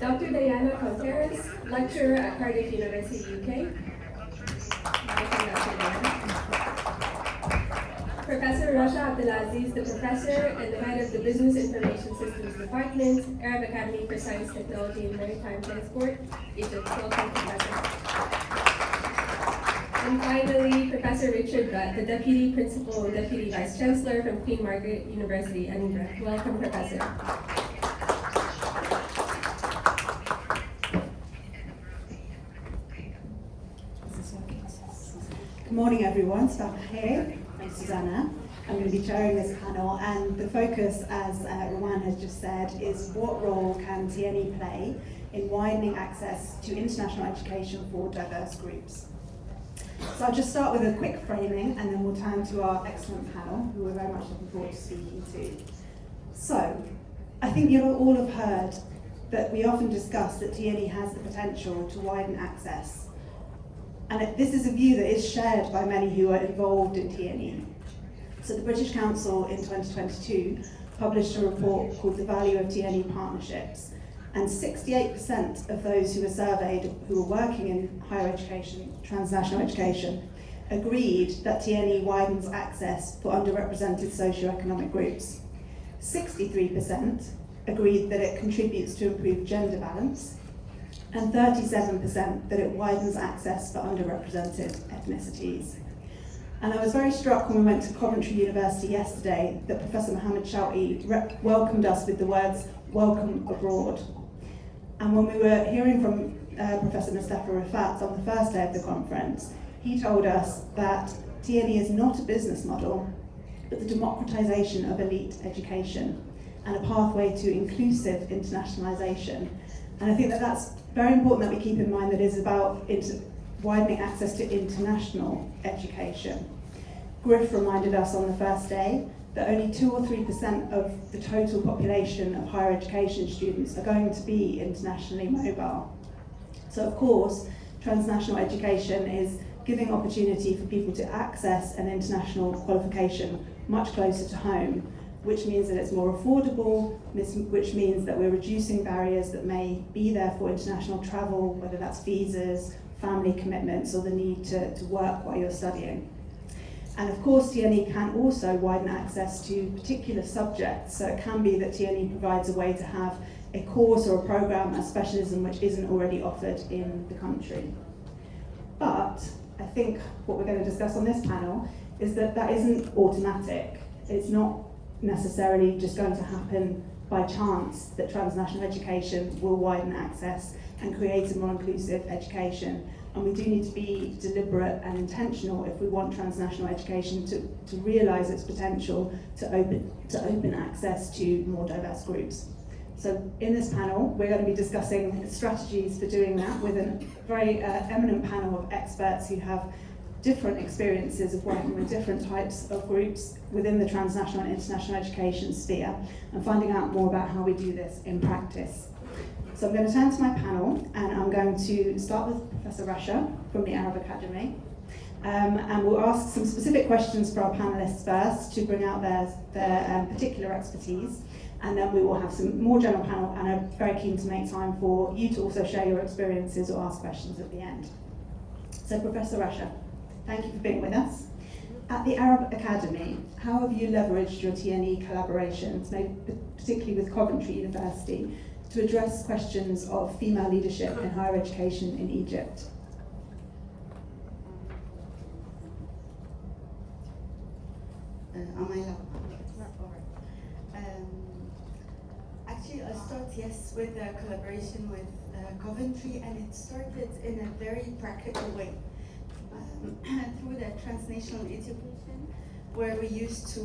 Dr. Diana Contreras, lecturer at Cardiff University, UK. Welcome, Dr. Diana. Professor Rasha, Aziz, the professor and the head of the Business Information Systems Department, Arab Academy for Science, Technology and Maritime Transport, Egypt. Welcome, Professor. And finally, Professor Richard Butt, the Deputy Principal and Deputy Vice Chancellor from Queen Margaret University, Edinburgh. Welcome, Professor. Good morning, everyone. Sabahir. I'm Susana. I'm going to be chairing this panel, and the focus, as Rowan has just said, is what role can TNE play in widening access to international education for diverse groups. So I'll just start with a quick framing, and then we'll turn to our excellent panel, who we're very much looking forward to speaking to. So, I think you'll all have heard that we often discuss that TNE has the potential to widen access. And this is a view that is shared by many who are involved in TNE. So the British Council in 2022 published a report called The Value of TNE Partnerships, and 68% of those who were surveyed who were working in higher education, transnational education, agreed that TNE widens access for underrepresented socioeconomic groups. 63% agreed that it contributes to improved gender balance, and 37% that it widens access for underrepresented ethnicities. And I was very struck when we went to Coventry University yesterday that Professor Mohammed Shouti welcomed us with the words, "Welcome abroad." And when we were hearing from Professor Mustafa Rafat on the first day of the conference, he told us that TNE is not a business model, but the democratization of elite education and a pathway to inclusive internationalization. And I think that that's very important that we keep in mind that it is about widening access to international education. Griff reminded us on the first day that only 2 or 3% of the total population of higher education students are going to be internationally mobile. So of course, transnational education is giving opportunity for people to access an international qualification much closer to home, which means that it's more affordable, which means that we're reducing barriers that may be there for international travel, whether that's visas, family commitments, or the need to work while you're studying. And of course, TNE can also widen access to particular subjects. So it can be that TNE provides a way to have a course or a program, a specialism which isn't already offered in the country. But I think what we're going to discuss on this panel is that that isn't automatic. It's not necessarily just going to happen by chance that transnational education will widen access and create a more inclusive education. And we do need to be deliberate and intentional if we want transnational education to realise its potential to open access to more diverse groups. So in this panel, we're going to be discussing strategies for doing that with a very eminent panel of experts who have different experiences of working with different types of groups within the transnational and international education sphere, and finding out more about how we do this in practice. So I'm going to turn to my panel, and I'm going to start with Professor Rasha from the Arab Academy. And we'll ask some specific questions for our panelists first to bring out their particular expertise, and then we will have some more general panel, and I'm very keen to make time for you to also share your experiences or ask questions at the end. So Professor Rasha, thank you for being with us. At the Arab Academy, how have you leveraged your TNE collaborations, maybe particularly with Coventry University, to address questions of female leadership in higher education in Egypt? Am I loud? Actually, I'll start, yes, with a collaboration with Coventry, and it started in a very practical way. Through the transnational education, where we used to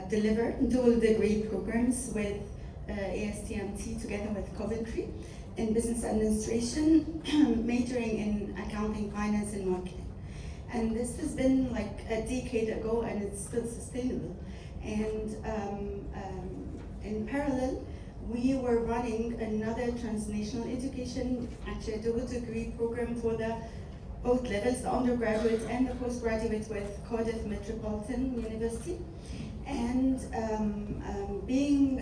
deliver dual degree programs with AASTMT together with Coventry in business administration, majoring in accounting, finance, and marketing. And this has been like a decade ago, and it's still sustainable. And in parallel, we were running another transnational education, actually a double degree program for the both levels, the undergraduate and the postgraduate, with Cardiff Metropolitan University. And being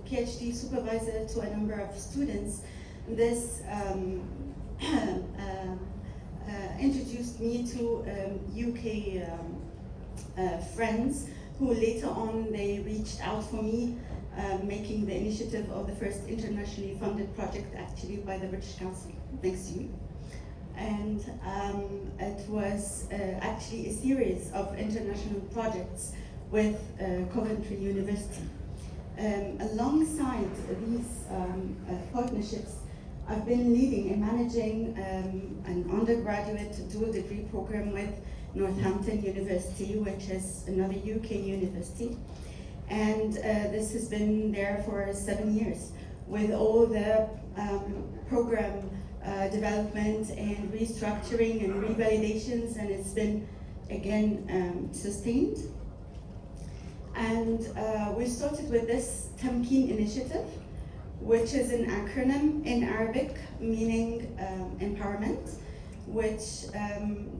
PhD supervisor to a number of students, this introduced me to UK friends who later on they reached out for me, making the initiative of the first internationally funded project actually by the British Council next year. And it was actually a series of international projects with Coventry University. Alongside these partnerships, I've been leading and managing an undergraduate dual degree program with Northampton University, which is another UK university. And this has been there for 7 years with all the program development and restructuring and revalidations, and it's been again sustained. And we started with this Tamkeen initiative, which is an acronym in Arabic meaning empowerment, which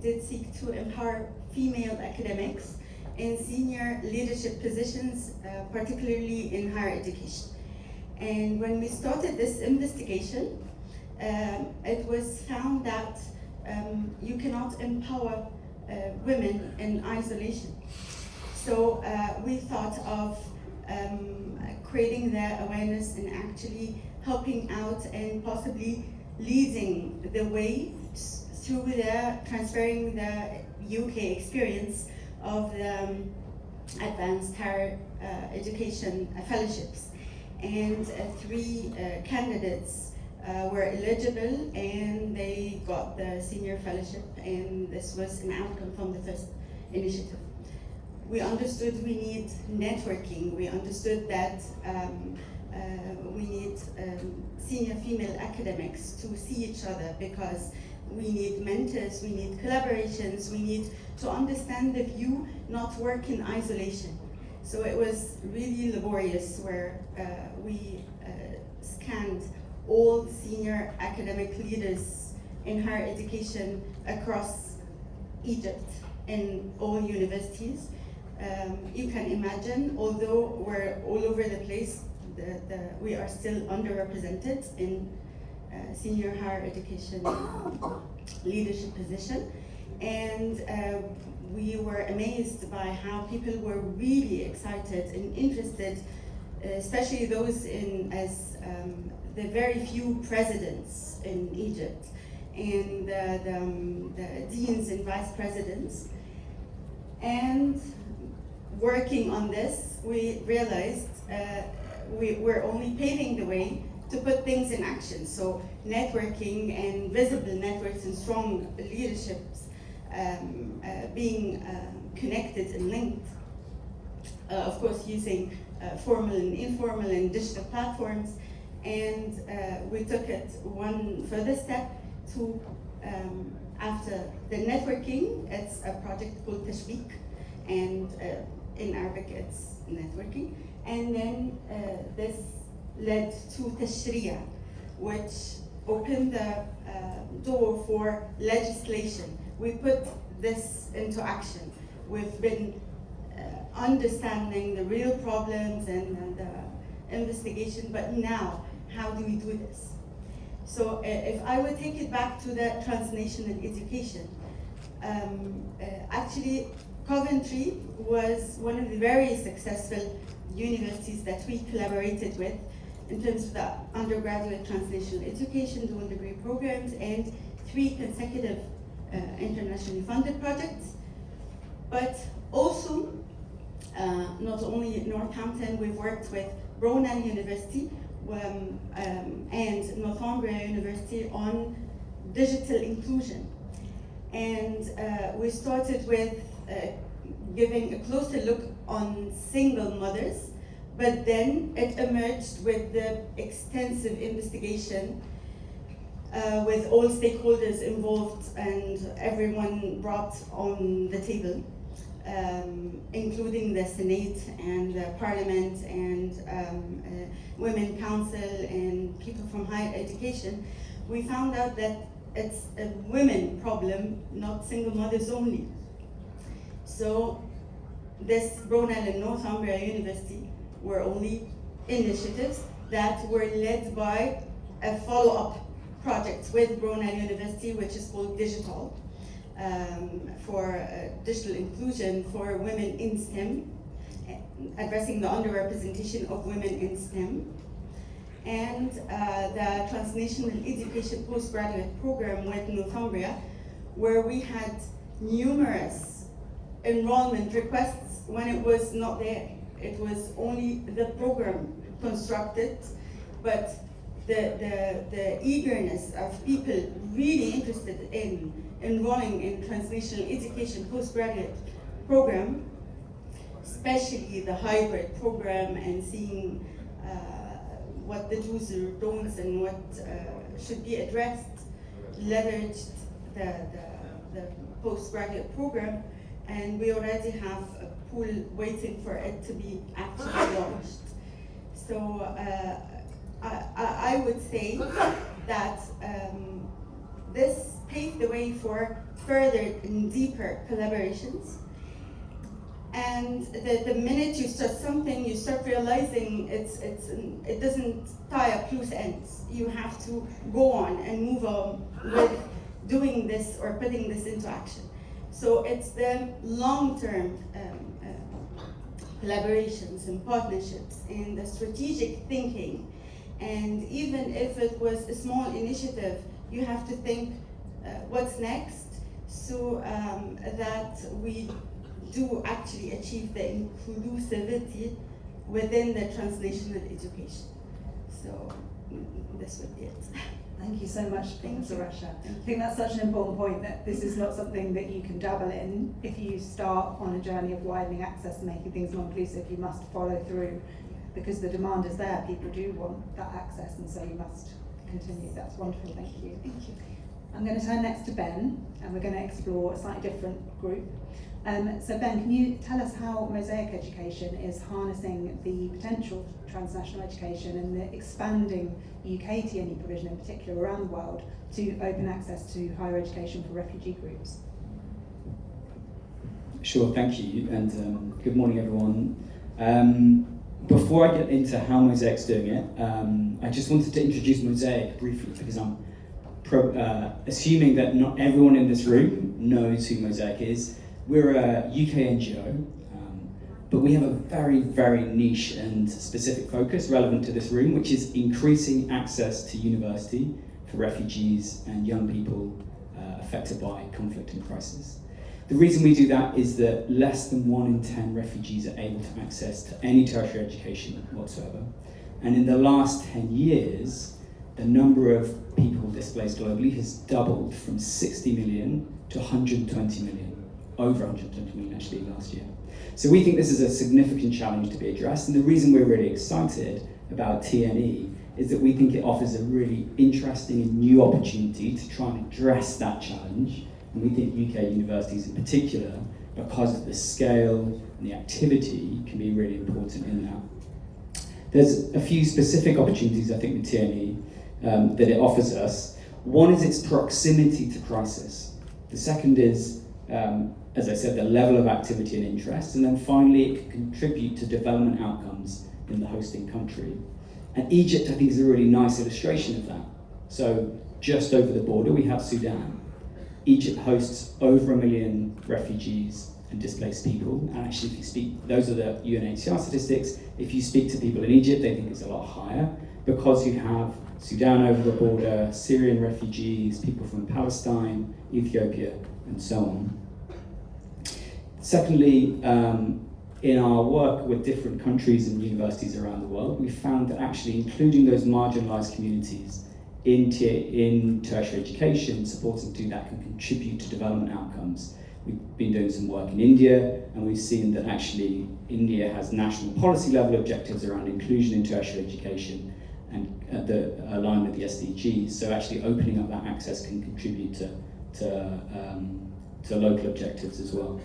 did seek to empower female academics in senior leadership positions, particularly in higher education. And when we started this investigation, it was found that you cannot empower women in isolation. So we thought of creating the awareness and actually helping out and possibly leading the way through the transferring the UK experience of the advanced higher education fellowships. And 3 candidates were eligible and they got the senior fellowship, and this was an outcome from the first initiative. We understood we need networking. We understood that we need senior female academics to see each other, because we need mentors, we need collaborations, we need to understand the view, not work in isolation. So it was really laborious, where we scanned all senior academic leaders in higher education across Egypt in all universities. You can imagine, although we're all over the place, we are still underrepresented in senior higher education leadership position. And we were amazed by how people were really excited and interested, especially those as the very few presidents in Egypt and the deans and vice presidents. And working on this, we realized we're only paving the way to put things in action. So networking and visible networks and strong leaderships being connected and linked. Of course, using formal and informal and digital platforms. And we took it one further step to, after the networking, it's a project called Tashbik, and in Arabic it's networking. And then this led to Tashriya, which opened the door for legislation. We put this into action. We've been understanding the real problems and the investigation, but now, how do we do this? So if I would take it back to the transnational education, actually Coventry was one of the very successful universities that we collaborated with in terms of the undergraduate transnational education, dual degree programs, and 3 consecutive internationally funded projects. But also, not only Northampton, we've worked with Brunel University and Northumbria University on digital inclusion. And we started with giving a closer look on single mothers, but then it emerged with the extensive investigation with all stakeholders involved and everyone brought on the table, including the Senate and the Parliament and Women Council and people from higher education. We found out that it's a women problem, not single mothers only. So this Brunel and Northumbria University were only initiatives that were led by a follow-up projects with Brunel University, which is called Digital, for digital inclusion for women in STEM, addressing the underrepresentation of women in STEM, and the transnational education postgraduate program with Northumbria, where we had numerous enrollment requests when it was not there. It was only the program constructed, but the eagerness of people really interested in enrolling in transnational education postgraduate program, especially the hybrid program, and seeing what the do's or don'ts and what should be addressed, leveraged the postgraduate program, and we already have a pool waiting for it to be actually launched. So I would say that this paved the way for further and deeper collaborations. And the minute you start something, you start realizing it doesn't tie up loose ends. You have to go on and move on with doing this or putting this into action. So it's the long-term collaborations and partnerships and the strategic thinking. And even if it was a small initiative, you have to think what's next, so that we do actually achieve the inclusivity within the transnational education. So this would be it. Thank you so much, Professor Rasha. I think that's such an important point, that this is not something that you can dabble in. If you start on a journey of widening access and making things more inclusive, you must follow through, because the demand is there. People do want that access, and so you must continue. That's wonderful, thank you. Thank you. I'm going to turn next to Ben, and we're going to explore a slightly different group. So Ben, can you tell us how Mosaik education is harnessing the potential of transnational education and the expanding UK TNE provision in particular around the world to open access to higher education for refugee groups? Sure, thank you, and good morning everyone. Before I get into how Mosaik's doing it, I just wanted to introduce Mosaik briefly, because I'm assuming that not everyone in this room knows who Mosaik is. We're a UK NGO, but we have a very, very niche and specific focus relevant to this room, which is increasing access to university for refugees and young people affected by conflict and crisis. The reason we do that is that less than 1 in 10 refugees are able to access to any tertiary education whatsoever. And in the last 10 years, the number of people displaced globally has doubled from 60 million to 120 million. Over 120 million actually last year. So we think this is a significant challenge to be addressed, and the reason we're really excited about TNE is that we think it offers a really interesting and new opportunity to try and address that challenge, and we think UK universities in particular, because of the scale and the activity, can be really important in that. There's a few specific opportunities I think with TNE that it offers us. One is its proximity to crisis. The second is as I said, the level of activity and interest, and then finally it can contribute to development outcomes in the hosting country. And Egypt, I think, is a really nice illustration of that. So just over the border we have Sudan. Egypt hosts over 1 million refugees and displaced people, and actually if you speak, those are the UNHCR statistics, if you speak to people in Egypt they think it's a lot higher, because you have Sudan over the border, Syrian refugees, people from Palestine, Ethiopia, and so on. Secondly, in our work with different countries and universities around the world, we found that actually including those marginalised communities in tertiary education, supporting to do that can contribute to development outcomes. We've been doing some work in India, and we've seen that actually India has national policy level objectives around inclusion in tertiary education and aligned with the SDGs. So actually opening up that access can contribute to local objectives as well.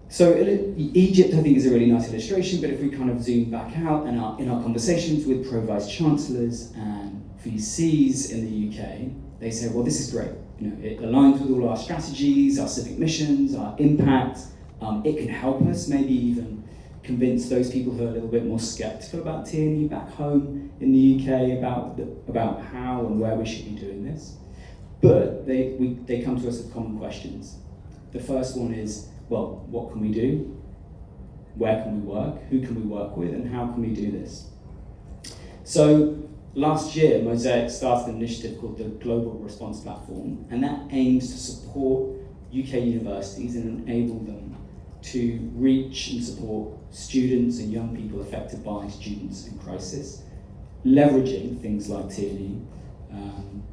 So Egypt, I think, is a really nice illustration, but if we kind of zoom back out and in our conversations with Pro-Vice Chancellors and VCs in the UK, they say, well, this is great. You know, it aligns with all our strategies, our civic missions, our impact. It can help us maybe even convince those people who are a little bit more sceptical about TNE back home in the UK about how and where we should be doing this. But they come to us with common questions. The first one is, well, what can we do? Where can we work? Who can we work with? And how can we do this? So last year, Mosaik started an initiative called the Global Response Platform, and that aims to support UK universities and enable them to reach and support students and young people affected by students in crisis, leveraging things like TNE,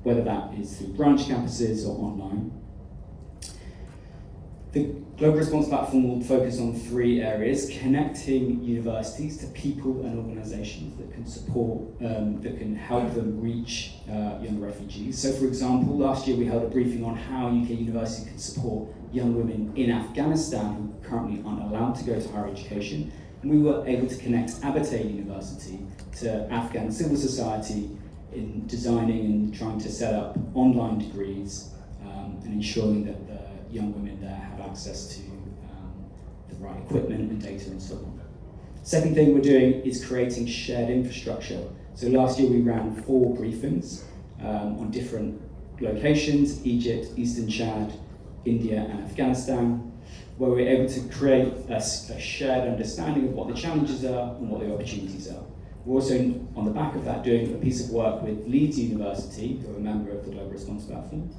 whether that is through branch campuses or online. The Global Response Platform will focus on 3 areas: connecting universities to people and organisations that can support, that can help them reach young refugees. So for example, last year we held a briefing on how UK universities can support young women in Afghanistan who currently aren't allowed to go to higher education. And we were able to connect Abertay University to Afghan civil society in designing and trying to set up online degrees and ensuring that the young women there have access to the right equipment and data and so on. Second thing we're doing is creating shared infrastructure. So last year we ran 4 briefings on different locations: Egypt, Eastern Chad, India and Afghanistan, where we're able to create a shared understanding of what the challenges are and what the opportunities are. We're also, on the back of that, doing a piece of work with Leeds University, who are a member of the Global Response Platform,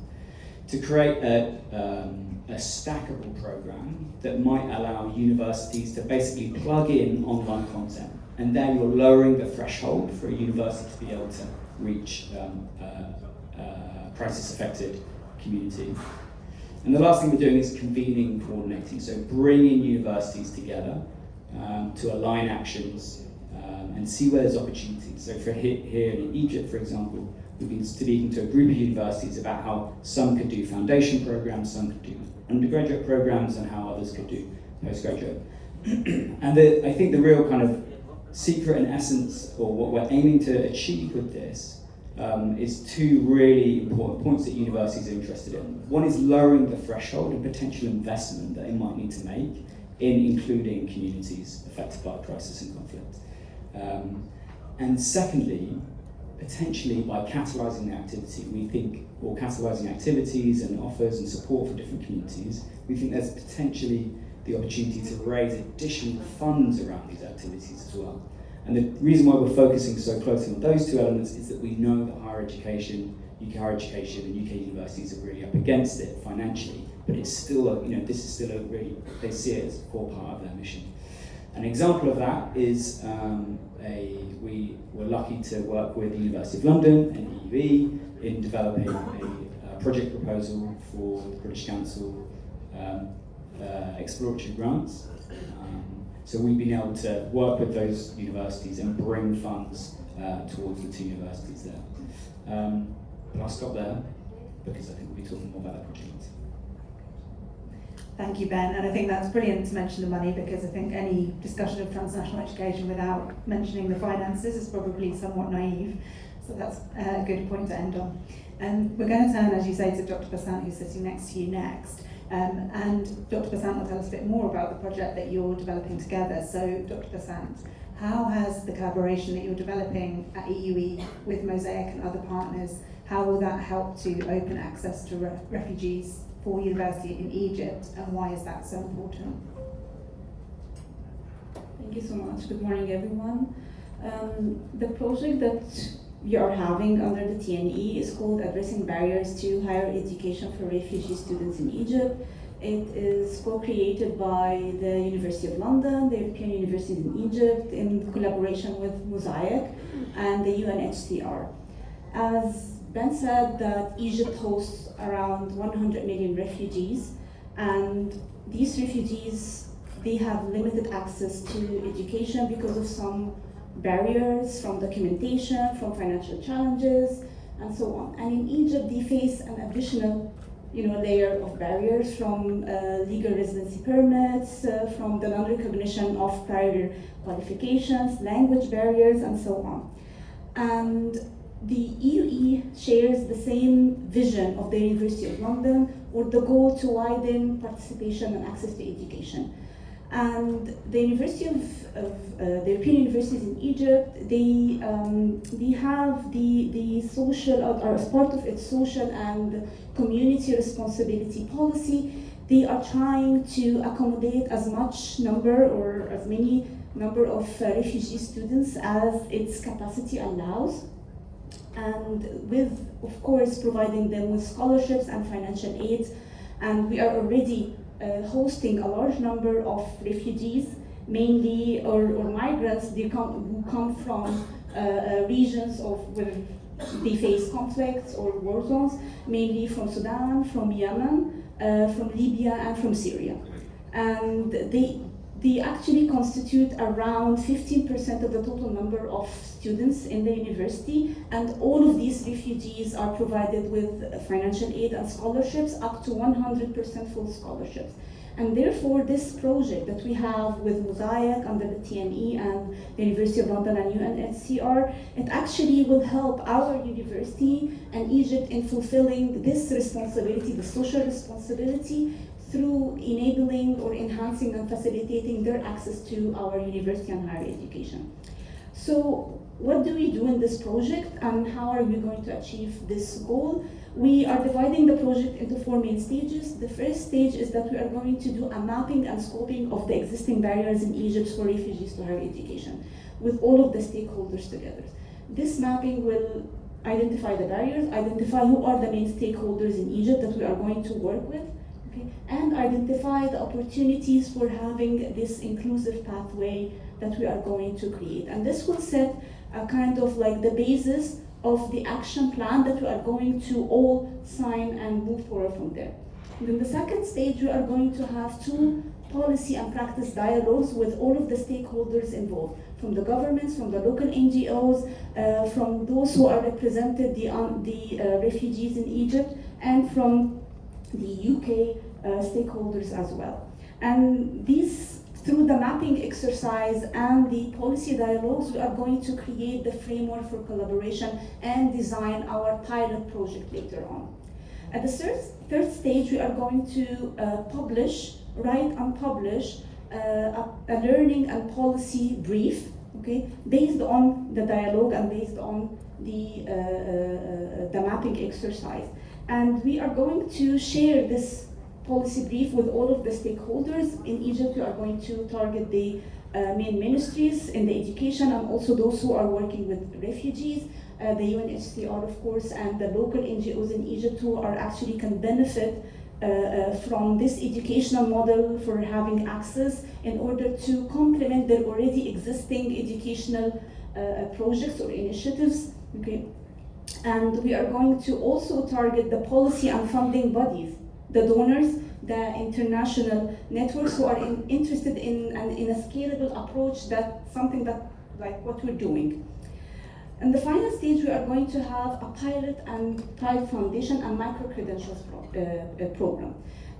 to create a stackable program that might allow universities to basically plug in online content. And then you're lowering the threshold for a university to be able to reach a crisis-affected community. And the last thing we're doing is convening and coordinating, so bringing universities together to align actions and see where there's opportunities. So for here in Egypt, for example, we've been speaking to a group of universities about how some could do foundation programs, some could do undergraduate programs, and how others could do postgraduate. And I think the real kind of secret and essence, or what we're aiming to achieve with this, is 2 really important points that universities are interested in. One is lowering the threshold and potential investment that they might need to make in including communities affected by crisis and conflict. And secondly, potentially by catalysing the activity, we think, or catalysing activities and offers and support for different communities, we think there's potentially the opportunity to raise additional funds around these activities as well. And the reason why we're focusing so closely on those 2 elements is that we know that higher education, UK higher education and UK universities are really up against it financially, but it's still this is still a really, they see it as a core part of their mission. An example of that is we were lucky to work with the University of London and EUE in developing a project proposal for the British Council exploratory grants. So we've been able to work with those universities and bring funds towards the 2 universities there. But I'll stop there because I think we'll be talking more about that project. Thank you, Ben, and I think that's brilliant to mention the money, because I think any discussion of transnational education without mentioning the finances is probably somewhat naive, so that's a good point to end on. And we're going to turn, as you say, to Dr. Bassant, who's sitting next to you next, and Dr. Bassant will tell us a bit more about the project that you're developing together. So, Dr. Bassant, how has the collaboration that you're developing at EUE with Mosaik and other partners, how will that help to open access to refugees for university in Egypt, and why is that so important? Thank you so much. Good morning, everyone. The project that we are having under the TNE is called Addressing Barriers to Higher Education for Refugee Students in Egypt. It is co-created by the University of London, the European University in Egypt, in collaboration with Mosaik and the UNHCR. As Ben said, that Egypt hosts around 100 million refugees, and these refugees, they have limited access to education because of some barriers from documentation, from financial challenges, and so on. And in Egypt, they face an additional layer of barriers from legal residency permits, from the non-recognition of prior qualifications, language barriers, and so on. And the EUE shares the same vision of the University of London, with the goal to widen participation and access to education. And the University the European universities in Egypt, they have the social, or as part of its social and community responsibility policy, they are trying to accommodate as much number or as many number of refugee students as its capacity allows, and with, of course, providing them with scholarships and financial aid. And we are already hosting a large number of refugees, mainly or migrants who come from regions where they face conflicts or war zones, mainly from Sudan, from Yemen, from Libya, and from Syria. And they actually constitute around 15% of the total number of students in the university, and all of these refugees are provided with financial aid and scholarships, up to 100% full scholarships. And therefore, this project that we have with Mosaik under the TNE and the University of London and UNHCR, it actually will help our university and Egypt in fulfilling this responsibility, the social responsibility, through enabling or enhancing and facilitating their access to our university and higher education. So what do we do in this project, and how are we going to achieve this goal? We are dividing the project into 4 main stages. The first stage is that we are going to do a mapping and scoping of the existing barriers in Egypt for refugees to higher education, with all of the stakeholders together. This mapping will identify the barriers, identify who are the main stakeholders in Egypt that we are going to work with, okay, and identify the opportunities for having this inclusive pathway that we are going to create. And this will set a kind of like the basis of the action plan that we are going to all sign and move forward from there. And then the second stage, we are going to have 2 policy and practice dialogues with all of the stakeholders involved, from the governments, from the local NGOs, from those who are represented, the refugees in Egypt, and from the UK stakeholders as well. And these, through the mapping exercise and the policy dialogues, we are going to create the framework for collaboration and design our pilot project later on. At the third stage, we are going to write and publish a learning and policy brief, okay, based on the dialogue and based on the mapping exercise. And we are going to share this policy brief with all of the stakeholders. In Egypt, we are going to target the main ministries in the education and also those who are working with refugees, the UNHCR, of course, and the local NGOs in Egypt who are actually can benefit from this educational model for having access in order to complement their already existing educational projects or initiatives. Okay. And we are going to also target the policy and funding bodies, the donors, the international networks who are interested in a scalable approach, that something that like what we're doing. In the final stage, we are going to have a pilot foundation and micro-credentials program.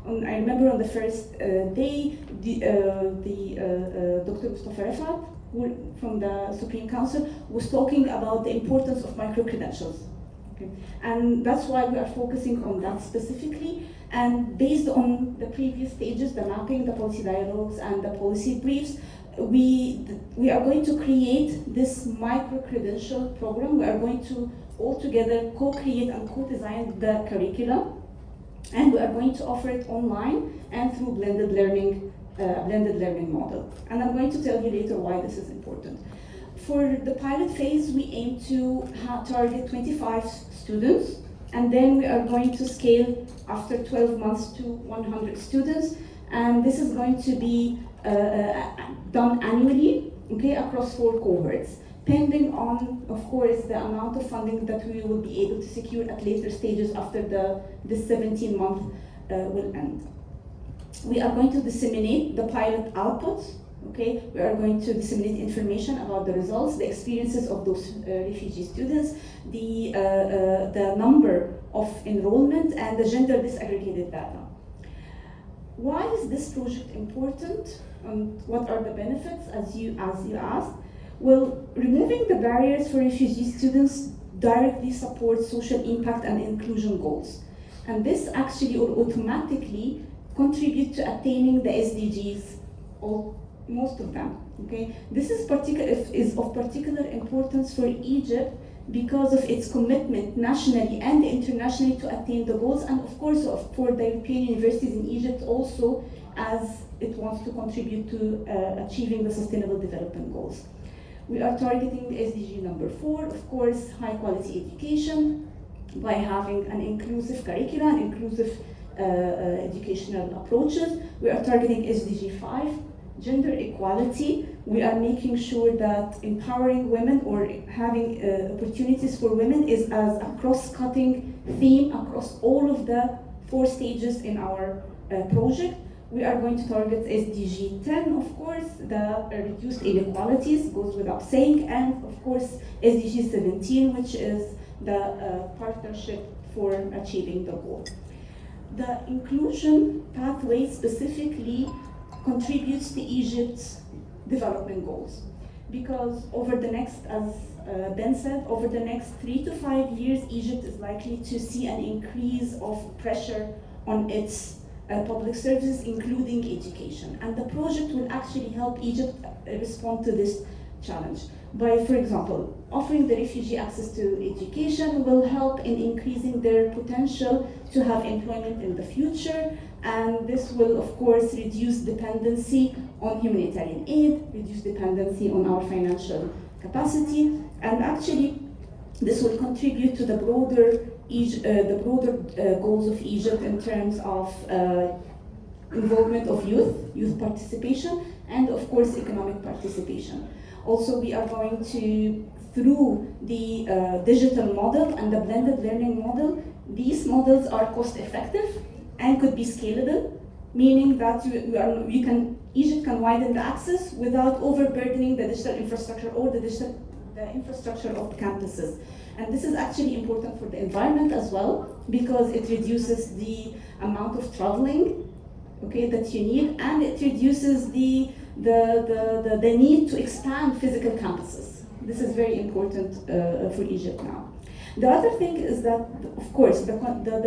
I remember on the first day, Dr. Mustafa Rafat from the Supreme Council was talking about the importance of micro-credentials. Okay. And that's why we are focusing on that specifically. And based on the previous stages, the mapping, the policy dialogues, and the policy briefs, we are going to create this micro-credential program. We are going to all together co-create and co-design the curriculum, and we are going to offer it online and through blended learning model. And I'm going to tell you later why this is important. For the pilot phase, we aim to target 25 students, and then we are going to scale after 12 months to 100 students, and this is going to be done annually, okay, across 4 cohorts, pending on, of course, the amount of funding that we will be able to secure at later stages after this 17-month will end. We are going to disseminate the pilot outputs, okay? We are going to disseminate information about the results, the experiences of those refugee students, the number of enrollment, and the gender disaggregated data. Why is this project important, and what are the benefits, as you asked? Well, removing the barriers for refugee students directly supports social impact and inclusion goals. And this actually will automatically contribute to attaining the SDGs most of them. Okay, this is of particular importance for Egypt because of its commitment nationally and internationally to attain the goals, and of course for the European universities in Egypt also, as it wants to contribute to achieving the Sustainable Development Goals. We are targeting SDG number 4, of course, high quality education by having an inclusive curriculum, inclusive educational approaches. We are targeting SDG 5, gender equality. We are making sure that empowering women or having opportunities for women is as a cross-cutting theme across all of the 4 stages in our project. We are going to target SDG 10, of course, the reduced inequalities, goes without saying, and of course SDG 17, which is the partnership for achieving the goal. The inclusion pathway specifically contributes to Egypt's development goals, because over the next, as Ben said, over the next 3 to 5 years, Egypt is likely to see an increase of pressure on its public services, including education. And the project will actually help Egypt respond to this challenge by, for example, offering the refugee access to education will help in increasing their potential to have employment in the future, and this will, of course, reduce dependency on humanitarian aid, reduce dependency on our financial capacity, and actually this will contribute to the broader goals of Egypt in terms of involvement of youth participation, and of course economic participation. Also, we are going to, through the digital model and the blended learning model, these models are cost effective and could be scalable, meaning that Egypt can widen the access without overburdening the digital infrastructure or the infrastructure of campuses. And this is actually important for the environment as well, because it reduces the amount of traveling, okay, that you need, and it reduces the need to expand physical campuses. This is very important for Egypt now. The other thing is that, of course, the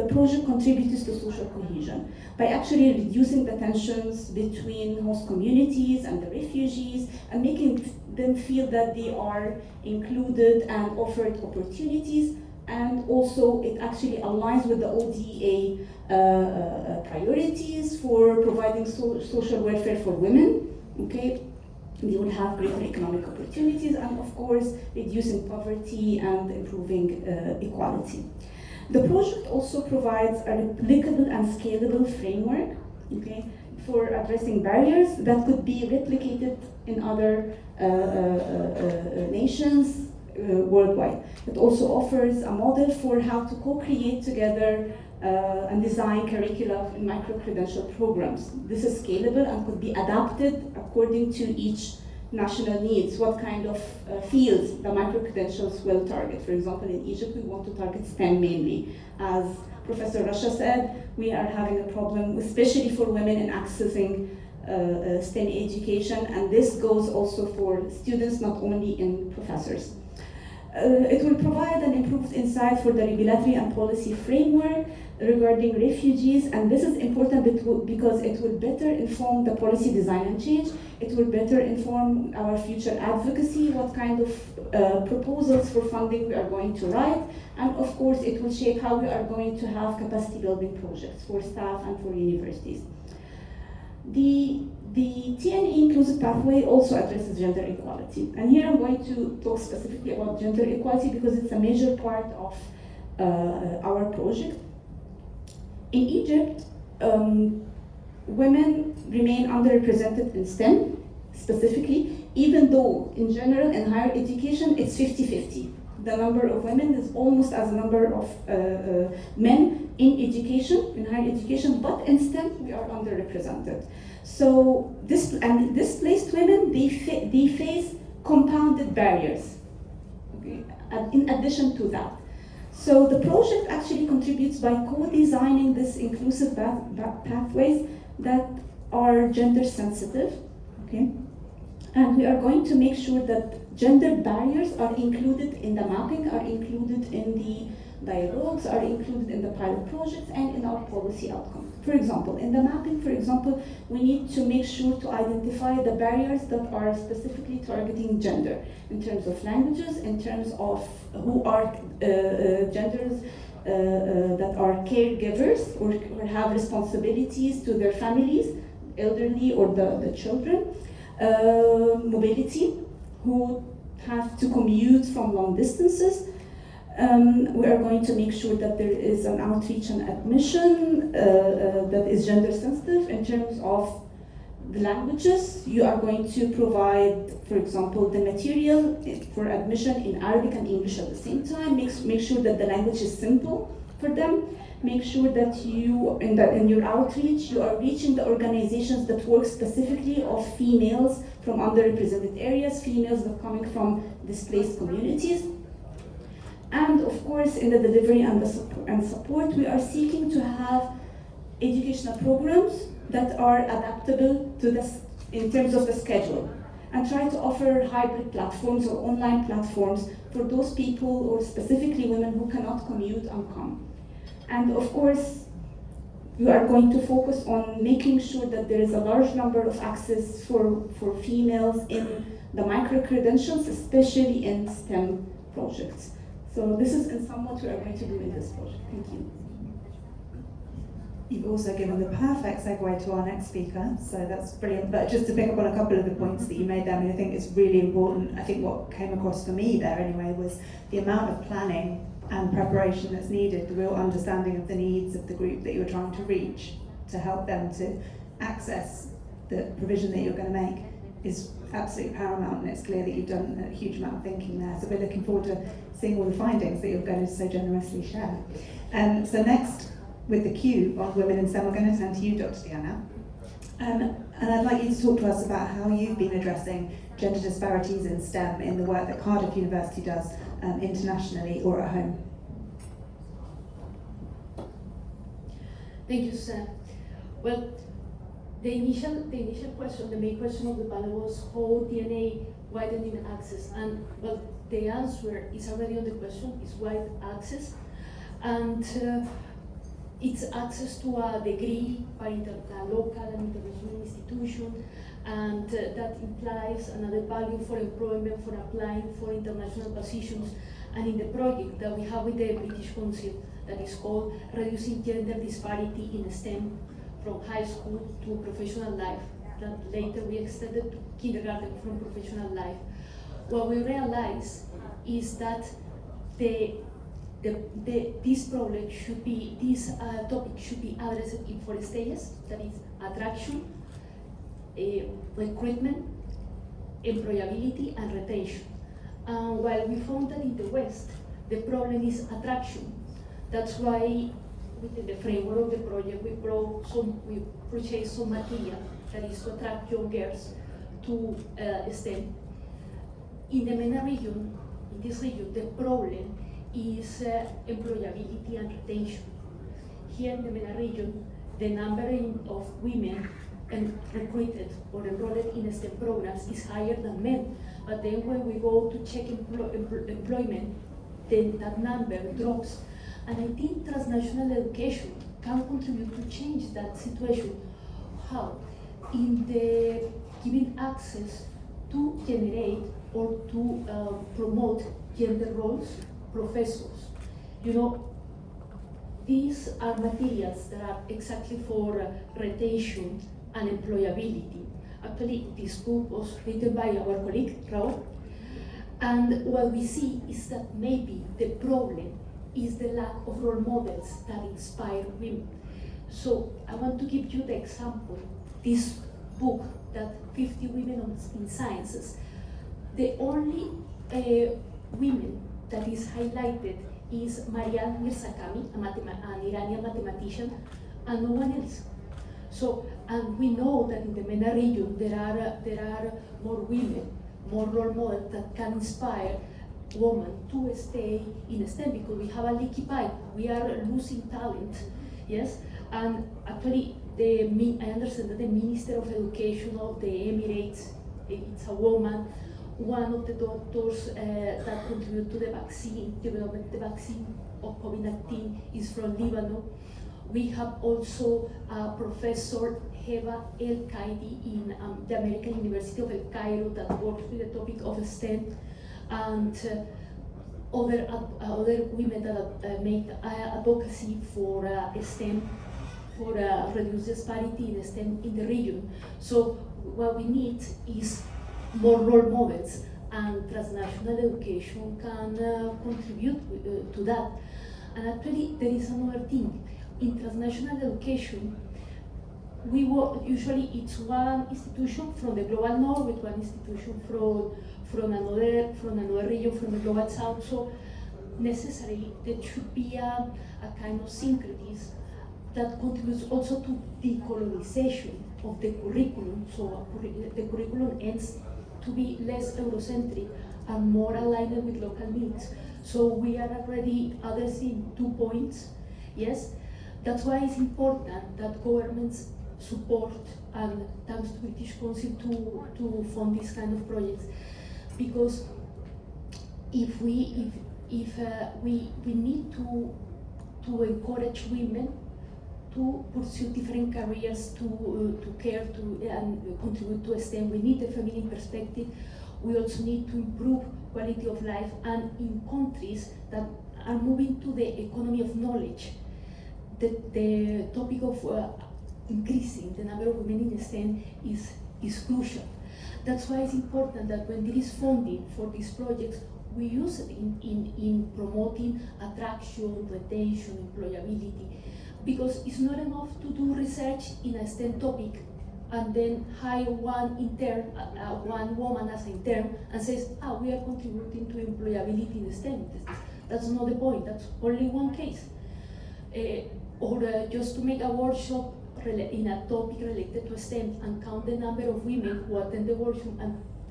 project contributes to social cohesion by actually reducing the tensions between host communities and the refugees and making them feel that they are included and offered opportunities. And also it actually aligns with the ODA priorities for providing social welfare for women. Okay, they will have greater economic opportunities and, of course, reducing poverty and improving equality. The project also provides a replicable and scalable framework, okay, for addressing barriers that could be replicated in other nations worldwide. It also offers a model for how to co-create together and design curricula in micro-credential programs. This is scalable and could be adapted according to each national needs, what kind of fields the micro-credentials will target. For example, in Egypt, we want to target STEM mainly. As Professor Rasha said, we are having a problem, especially for women, in accessing STEM education, and this goes also for students, not only in professors. It will provide an improved insight for the regulatory and policy framework regarding refugees, and this is important because it will better inform the policy design and change. It will better inform our future advocacy, what kind of proposals for funding we are going to write, and of course it will shape how we are going to have capacity building projects for staff and for universities. The TNE inclusive pathway also addresses gender equality. And here I'm going to talk specifically about gender equality because it's a major part of our project. In Egypt, women remain underrepresented in STEM, specifically, even though in general in higher education it's 50-50. The number of women is almost as a number of men in education, in higher education, but in STEM we are underrepresented. So displaced women, they face compounded barriers, okay, in addition to that. So the project actually contributes by co-designing this inclusive pathways that are gender sensitive, okay? And we are going to make sure that gender barriers are included in the mapping, are included in the dialogues are included in the pilot projects and in our policy outcomes. For example, in the mapping, we need to make sure to identify the barriers that are specifically targeting gender in terms of languages, in terms of who are genders that are caregivers or have responsibilities to their families, elderly or the children, mobility, who have to commute from long distances. We are going to make sure that there is an outreach and admission that is gender sensitive in terms of the languages. You are going to provide, for example, the material for admission in Arabic and English at the same time. Make sure that the language is simple for them. Make sure that you, in your outreach, you are reaching the organizations that work specifically of females from underrepresented areas, females that are coming from displaced communities. And of course, in the delivery and support, we are seeking to have educational programs that are adaptable to this in terms of the schedule, and try to offer hybrid platforms or online platforms for those people, or specifically women who cannot commute and come. And of course, we are going to focus on making sure that there is a large number of access for females in the micro-credentials, especially in STEM projects. So this is in sum what we are going to do in this project. Thank you. You've also given the perfect segue to our next speaker, so that's brilliant. But just to pick up on a couple of the points that you made there, I mean, I think it's really important. I think what came across for me there anyway was the amount of planning and preparation that's needed, the real understanding of the needs of the group that you're trying to reach to help them to access the provision that you're going to make is absolutely paramount, and it's clear that you've done a huge amount of thinking there. So we're looking forward to seeing all the findings that you're going to so generously share. So next, with the Q on women in STEM, we're going to turn to you, Dr. Diana. And I'd like you to talk to us about how you've been addressing gender disparities in STEM in the work that Cardiff University does internationally or at home. Thank you, Susana. Well, the initial question, the main question of the panel was how TNE widening access, and well, the answer is already on the question, is wide access, and it's access to a degree by a local and international institution, and that implies another value for employment, for applying for international positions. And in the project that we have with the British Council that is called Reducing Gender Disparity in STEM from high school to professional life, that later we extended to kindergarten from professional life, what we realize is that this problem should be, this topic should be addressed in 4 stages, that is attraction, recruitment, employability, and retention. While we found that in the West, the problem is attraction. That's why within the framework of the project, we purchased some material that is to attract young girls to STEM. In the MENA region, in this region, the problem is employability and retention. Here in the MENA region, the number of women recruited or enrolled in STEM programs is higher than men. But then when we go to check employment, then that number drops. And I think transnational education can contribute to change that situation. How? In the giving access to generate or to promote gender roles, professors. You know, these are materials that are exactly for retention and employability. Actually, this book was written by our colleague, Raul. And what we see is that maybe the problem is the lack of role models that inspire women. So I want to give you the example, this book that 50 women in sciences, the only women that is highlighted is Marianne Mirzakhami, an Iranian mathematician, and no one else. So, and we know that in the MENA region there are more women, more role models that can inspire women to stay in STEM, because we have a leaky pipe. We are losing talent, yes. And actually, I understand that the Minister of Education of the Emirates, it's a woman. one of the doctors that contributed to the vaccine, development the vaccine of COVID-19 is from Lebanon. We have also Professor Heba El-Kaidi in the American University of El Cairo that works with the topic of STEM, and other women that make advocacy for STEM, for reduced disparity in STEM in the region. So what we need is more role models, and transnational education can contribute to that. And actually, there is another thing. In transnational education, we work, usually it's one institution from the global north with one institution from another region, from the global south. So necessarily there should be a kind of syncretism that contributes also to decolonization of the curriculum. So the curriculum ends to be less Eurocentric and more aligned with local needs. So we are already addressing 2 points. Yes, that's why it's important that governments support, and thanks to British Council to fund these kind of projects, because if we need to encourage women to pursue different careers, to care to and contribute to STEM. We need a feminine perspective. We also need to improve quality of life, and in countries that are moving to the economy of knowledge, the topic of increasing the number of women in STEM is crucial. That's why it's important that when there is funding for these projects, we use it in promoting attraction, retention, employability, because it's not enough to do research in a STEM topic and then hire one intern, one woman as an intern, and says, we are contributing to employability in STEM. That's not the point, that's only one case. Or just to make a workshop in a topic related to STEM and count the number of women who attend the workshop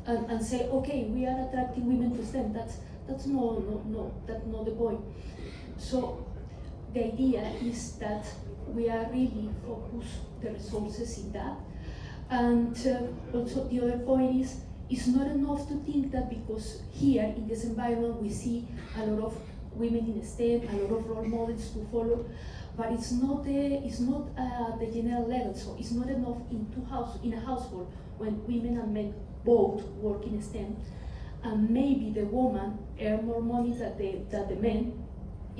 and say, okay, we are attracting women to STEM. That's that's not the point. So the idea is that we are really focus the resources in that. And also the other point is, it's not enough to think that because here in this environment we see a lot of women in STEM, a lot of role models to follow, but it's not the general level. So it's not enough in a household when women and men both work in STEM, and maybe the woman earn more money than the men.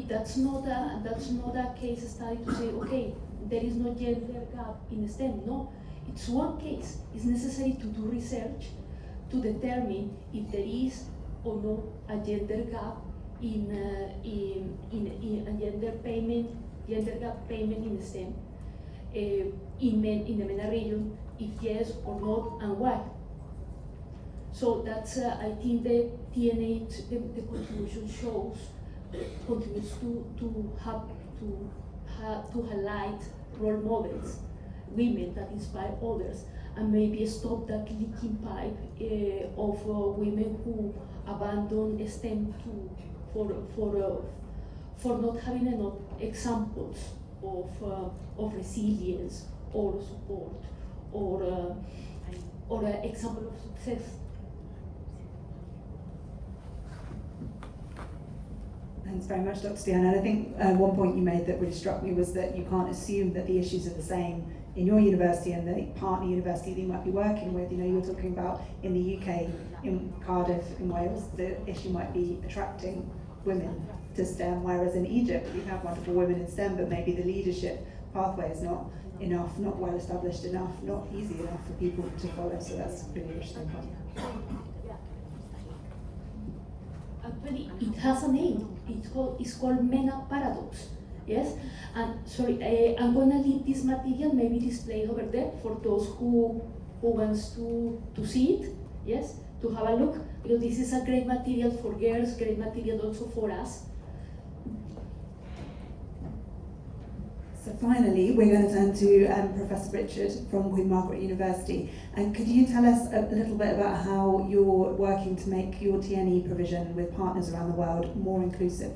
That's not a case study to say, okay, there is no gender gap in STEM. No, it's one case. It's necessary to do research to determine if there is or not a gender gap in a gender gap payment in STEM in the MENA region, if yes or not, and why. So that's I think the TNE, the contribution contributes to highlight role models, women that inspire others, and maybe stop that leaking pipe of women who abandon STEM for not having enough examples of resilience or support or an example of success. Thanks very much, Dr. Diana. And I think one point you made that really struck me was that you can't assume that the issues are the same in your university and the partner university that you might be working with. You know, you're talking about in the UK, in Cardiff, in Wales, the issue might be attracting women to STEM, whereas in Egypt you have wonderful women in STEM, but maybe the leadership pathway is not enough, not well established enough, not easy enough for people to follow. So that's a really interesting point. Actually, it has a name. It's called MENA paradox. Yes, and sorry, I'm gonna leave this material maybe displayed over there for those who wants to see it. Yes, to have a look, because this is a great material for girls, great material also for us. So finally, we're going to turn to Professor Richard from Queen Margaret University. And could you tell us a little bit about how you're working to make your TNE provision with partners around the world more inclusive?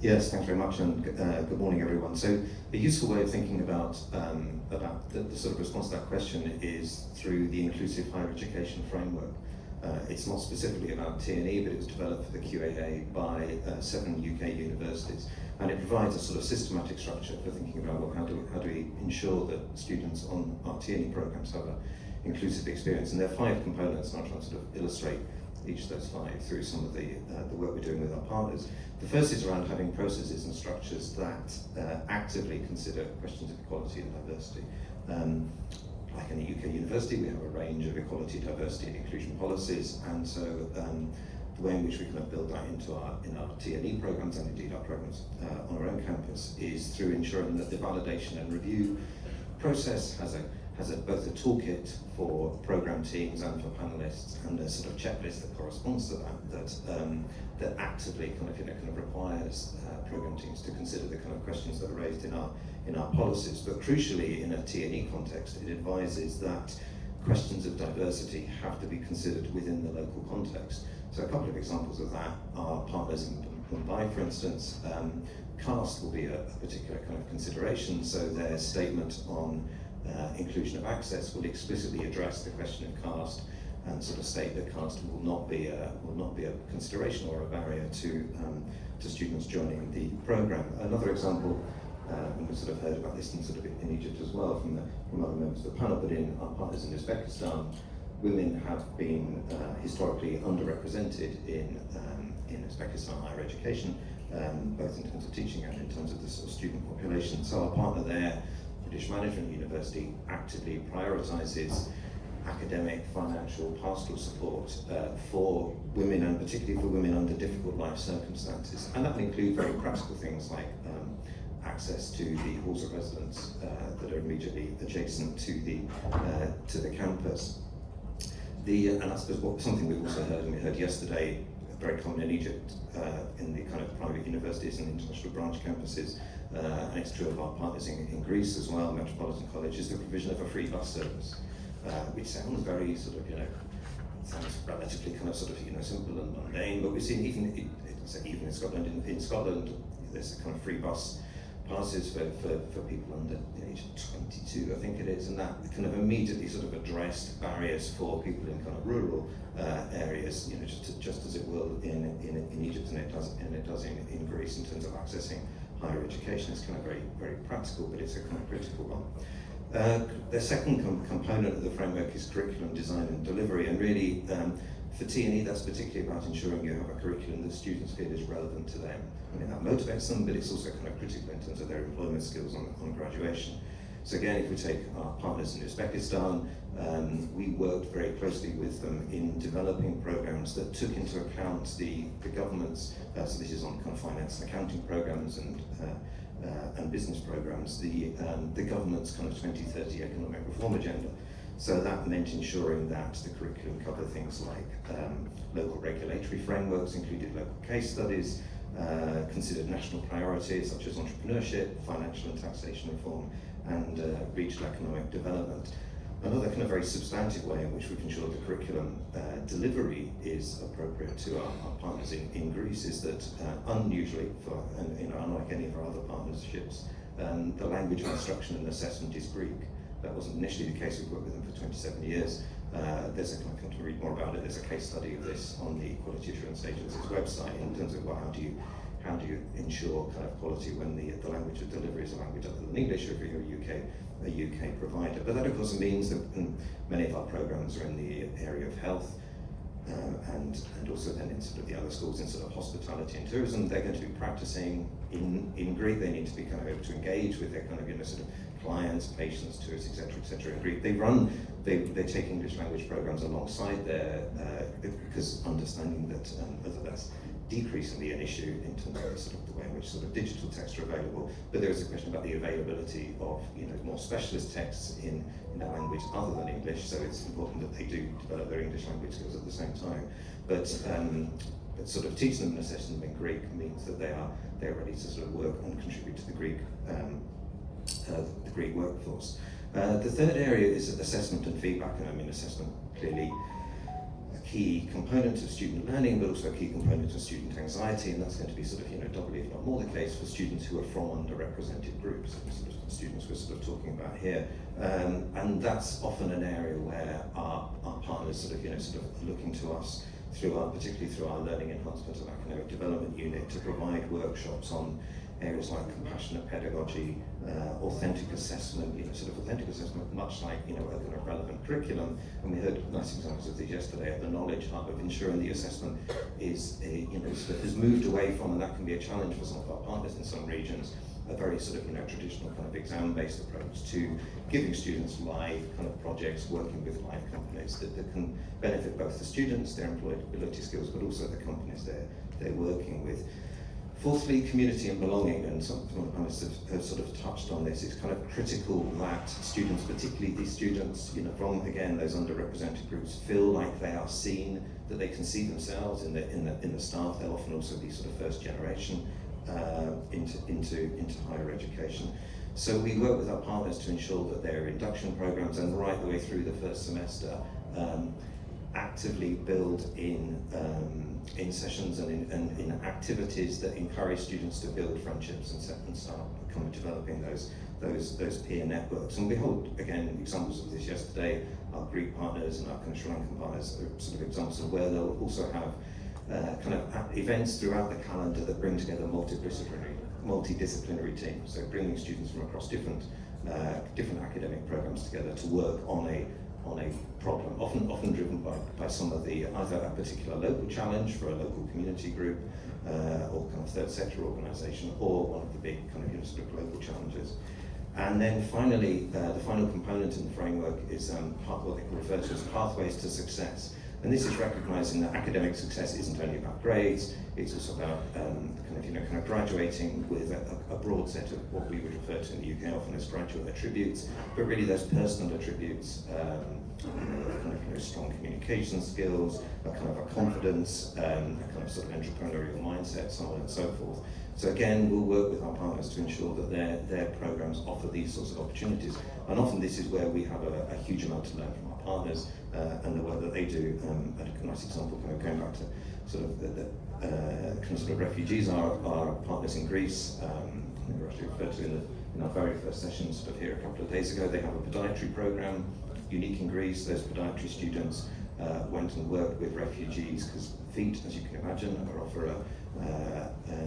Yes, thanks very much, and good morning, everyone. So a useful way of thinking about the sort of response to that question is through the inclusive higher education framework. It's not specifically about TNE, but it was developed for the QAA by 7 UK universities, and it provides a sort of systematic structure for thinking about, well, how do we ensure that students on our TNE programs have an inclusive experience. And there are 5 components, and I'll try to sort of illustrate each of those 5 through some of the work we're doing with our partners. The first is around having processes and structures that actively consider questions of equality and diversity. Like in a UK university, we have a range of equality, diversity and inclusion policies, and so the way in which we kind of build that into our TNE programs, and indeed our programs on our own campus, is through ensuring that the validation and review process has both a toolkit for program teams and for panelists, and a sort of checklist that corresponds to that actively kind of requires program teams to consider the kind of questions that are raised in our policies. But crucially, in a TNE context, it advises that questions of diversity have to be considered within the local context. So a couple of examples of that are partners in Mumbai, for instance. Caste will be a particular kind of consideration, so their statement on inclusion of access will explicitly address the question of caste and sort of state that caste will not be a consideration or a barrier to students joining the program. Another example, and we've sort of heard about this in Egypt as well from other members of the panel, but in our partners in Uzbekistan, women have been historically underrepresented in Uzbekistan higher education, both in terms of teaching and in terms of the sort of student population. So our partner there, British Management University, actively prioritises academic, financial, pastoral support for women, and particularly for women under difficult life circumstances. And that will include very practical things like access to the halls of residence that are immediately adjacent to the campus. And I suppose something we've also heard, and we heard yesterday, very common in Egypt, in the kind of private universities and international branch campuses, and it's true of our partners in Greece as well, Metropolitan College, is the provision of a free bus service, which sounds very sort of, sounds relatively kind of sort of, simple and mundane, but we've seen even in Scotland, in Scotland, there's a kind of free bus passes for people under the age of 22, I think it is, and that kind of immediately sort of addressed barriers for people in kind of rural areas, just as it will in Egypt, and it does in Greece in terms of accessing higher education. It's kind of very, very practical, but it's a kind of critical one. The second component of the framework is curriculum design and delivery, and really for TNE, that's particularly about ensuring you have a curriculum that students feel is relevant to them. I mean, that motivates them, but it's also kind of critical in terms of their employment skills on graduation. So again, if we take our partners in Uzbekistan, we worked very closely with them in developing programs that took into account the government's, so this is on kind of finance and accounting programs and business programs, the government's kind of 2030 economic reform agenda. So that meant ensuring that the curriculum covered things like local regulatory frameworks, included local case studies, considered national priorities such as entrepreneurship, financial and taxation reform, and regional economic development. Another kind of very substantive way in which we've ensured the curriculum delivery is appropriate to our partners in Greece is that unusually, unlike any of our other partnerships, the language of instruction and assessment is Greek. That wasn't initially the case. We've worked with them for 27 years. There's a kind of, to read more about it, there's a case study of this on the Quality Assurance Agency's website in terms of, well, how do you ensure kind of quality when the language of delivery is a language other than English if you're a UK provider. But that of course means that many of our programs are in the area of health, and also then in sort of the other schools in sort of hospitality and tourism. They're going to be practicing in Greek. They need to be kind of able to engage with their kind of sort of clients, patients, tourists, etc. in Greek. They take English language programs alongside their because understanding that whether that's decreasingly an issue in terms of sort of the way in which sort of digital texts are available, but there is a question about the availability of more specialist texts in a language other than English. So it's important that they do develop their English language skills at the same time. But sort of teaching them and assessing them in Greek means that they're ready to sort of work and contribute to the Greek workforce. The third area is assessment and feedback, and I mean assessment clearly key component of student learning, but also a key component of student anxiety, and that's going to be sort of, you know, doubly if not more the case for students who are from underrepresented groups, sort of students we're sort of talking about here. And that's often an area where our partners sort of, you know, sort of looking to us particularly through our learning enhancement and academic development unit to provide workshops on areas like compassionate pedagogy, authentic assessment, you know, sort of authentic assessment, much like, you know, a kind of relevant curriculum. And we heard nice examples of these yesterday at the Knowledge Hub of ensuring the assessment is, you know, sort of has moved away from, and that can be a challenge for some of our partners in some regions, a very sort of, you know, traditional kind of exam-based approach to giving students live kind of projects, working with live companies that can benefit both the students, their employability skills, but also the companies they're working with. Fourthly, community and belonging, and some of the panelists have sort of touched on this. It's kind of critical that students, particularly these students, you know, from again those underrepresented groups, feel like they are seen, that they can see themselves in the staff. They'll often also be sort of first generation into higher education. So we work with our partners to ensure that their induction programs and right the way through the first semester actively build in sessions and in activities that encourage students to build friendships and start kind of developing those peer networks. And we hold, again, examples of this yesterday. Our Greek partners and our kind of Sri Lankan partners are sort of examples of where they'll also have kind of events throughout the calendar that bring together multidisciplinary teams. So bringing students from across different academic programs together to work on a problem, often driven by some of the, either a particular local challenge for a local community group or kind of third sector organisation, or one of the big kind of, you know, sort of global challenges. And then finally, the final component in the framework is what they refer to as pathways to success. And this is recognising that academic success isn't only about grades, it's also about kind of graduating with a broad set of what we would refer to in the UK often as graduate attributes, but really those personal attributes, strong communication skills, a kind of a confidence, a kind of sort of entrepreneurial mindset, so on and so forth. So again, we'll work with our partners to ensure that their programs offer these sorts of opportunities. And often this is where we have a huge amount to learn from our partners and the work that they do. And a nice example, kind of going back to sort of the kind of sort of refugees, our partners in Greece, we were actually referred to in our very first session sort of here a couple of days ago. They have a podiatry program, unique in Greece. Those podiatry students went and worked with refugees because feet, as you can imagine, are often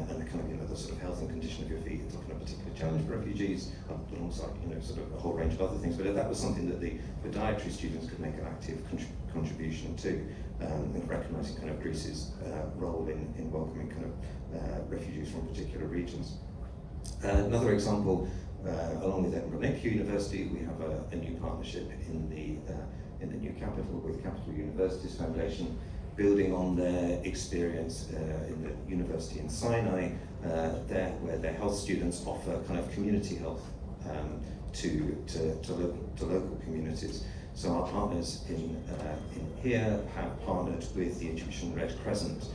and the kind of, you know, the sort of health and condition of your feet is often a particular challenge for refugees, alongside, you know, sort of a whole range of other things. But that was something that the podiatry students could make an active contribution to, in recognising kind of Greece's role in welcoming kind of refugees from particular regions. Another example, along with Edinburgh Napier University, we have a new partnership in the new capital with Capital Universities Foundation, building on their experience in the university in Sinai, where their health students offer kind of community health to local communities. So our partners in here have partnered with the Egyptian Red Crescent,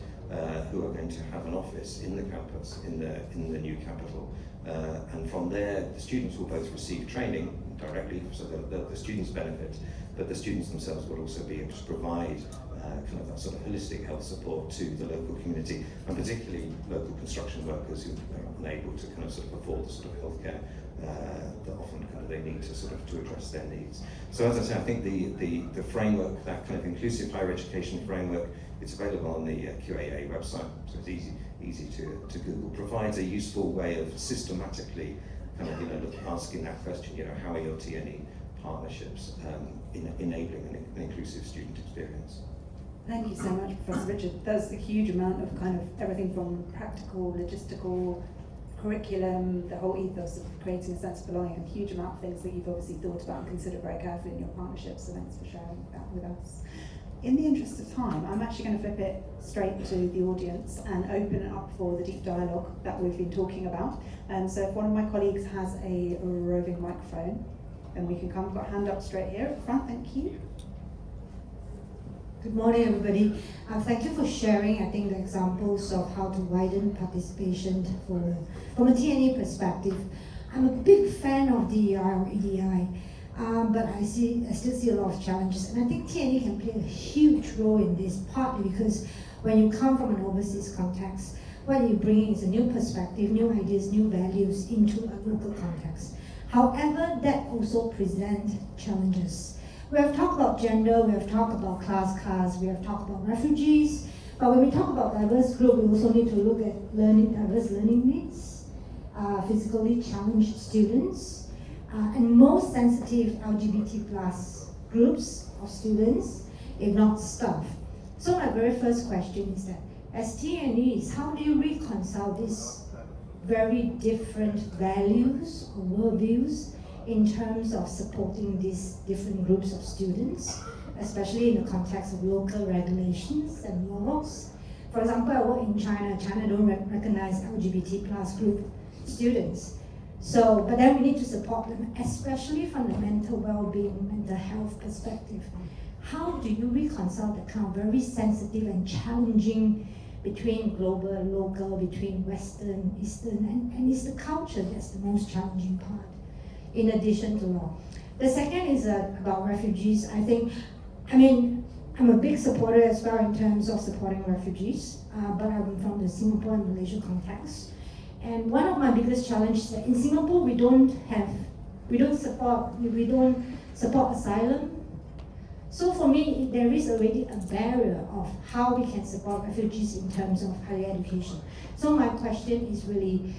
who are going to have an office in the campus in the new capital, and from there the students will both receive training directly, so the students benefit, but the students themselves will also be able to provide kind of that sort of holistic health support to the local community, and particularly local construction workers who are unable to kind of sort of afford the sort of healthcare that often kind of they need to sort of to address their needs. So as I say, I think the framework, that kind of inclusive higher education framework, it's available on the QAA website, so it's easy to Google. Provides a useful way of systematically kind of, you know, asking that question, you know, how are your TNE partnerships in enabling an inclusive student experience? Thank you so much, Professor Richard. There's a huge amount of kind of everything from practical, logistical, curriculum, the whole ethos of creating a sense of belonging, a huge amount of things that you've obviously thought about and considered very carefully in your partnerships, so thanks for sharing that with us. In the interest of time, I'm actually going to flip it straight to the audience and open it up for the deep dialogue that we've been talking about. So if one of my colleagues has a roving microphone, then we can come. We've got a hand up straight here at the front, thank you. Good morning, everybody. Thank you for sharing, I think, the examples of how to widen participation from a TNE perspective. I'm a big fan of DEI or EDI. But I still see a lot of challenges, and I think TNE can play a huge role in this, partly because when you come from an overseas context, what you bring is a new perspective, new ideas, new values into a local context. However, that also presents challenges. We have talked about gender, we have talked about class, we have talked about refugees, but when we talk about diverse group, we also need to look at diverse learning needs, physically challenged students, and most sensitive LGBT plus groups of students, if not staff. So my very first question is that, as TNEs, how do you reconcile these very different values or worldviews in terms of supporting these different groups of students, especially in the context of local regulations and laws? For example, I work in China. China don't recognize LGBT plus group students. So, but then we need to support them, especially from the mental well-being, mental health perspective. How do you reconcile the kind of very sensitive and challenging between global, local, between Western, Eastern, and it's the culture that's the most challenging part, in addition to law. The second is about refugees. I'm a big supporter as well in terms of supporting refugees, but I'm from the Singapore and Malaysia context. And one of my biggest challenges is that in Singapore we don't support asylum. So for me, there is already a barrier of how we can support refugees in terms of higher education. So my question is really,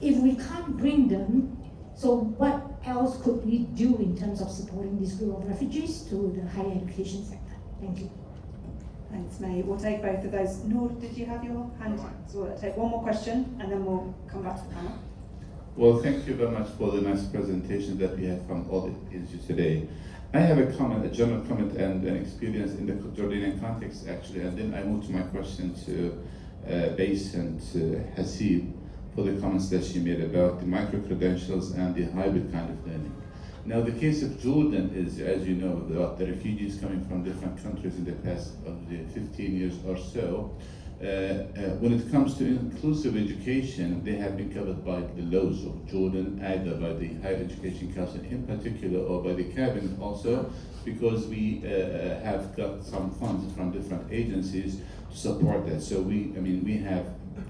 if we can't bring them, so what else could we do in terms of supporting this group of refugees to the higher education sector? Thank you. Thanks, May. We'll take both of those. Noor, did you have your hand? So we'll take one more question and then we'll come back to the panel. Well, thank you very much for the nice presentation that we have from all the institutes today. I have a general comment and an experience in the Jordanian context actually, and then I move to my question to Bassant Hassib for the comments that she made about the micro-credentials and the hybrid kind of learning. Now, the case of Jordan is, as you know, the refugees coming from different countries in the past of the 15 years or so. When it comes to inclusive education, they have been covered by the laws of Jordan, either by the Higher Education Council in particular or by the cabinet also, because we have got some funds from different agencies to support that. So we have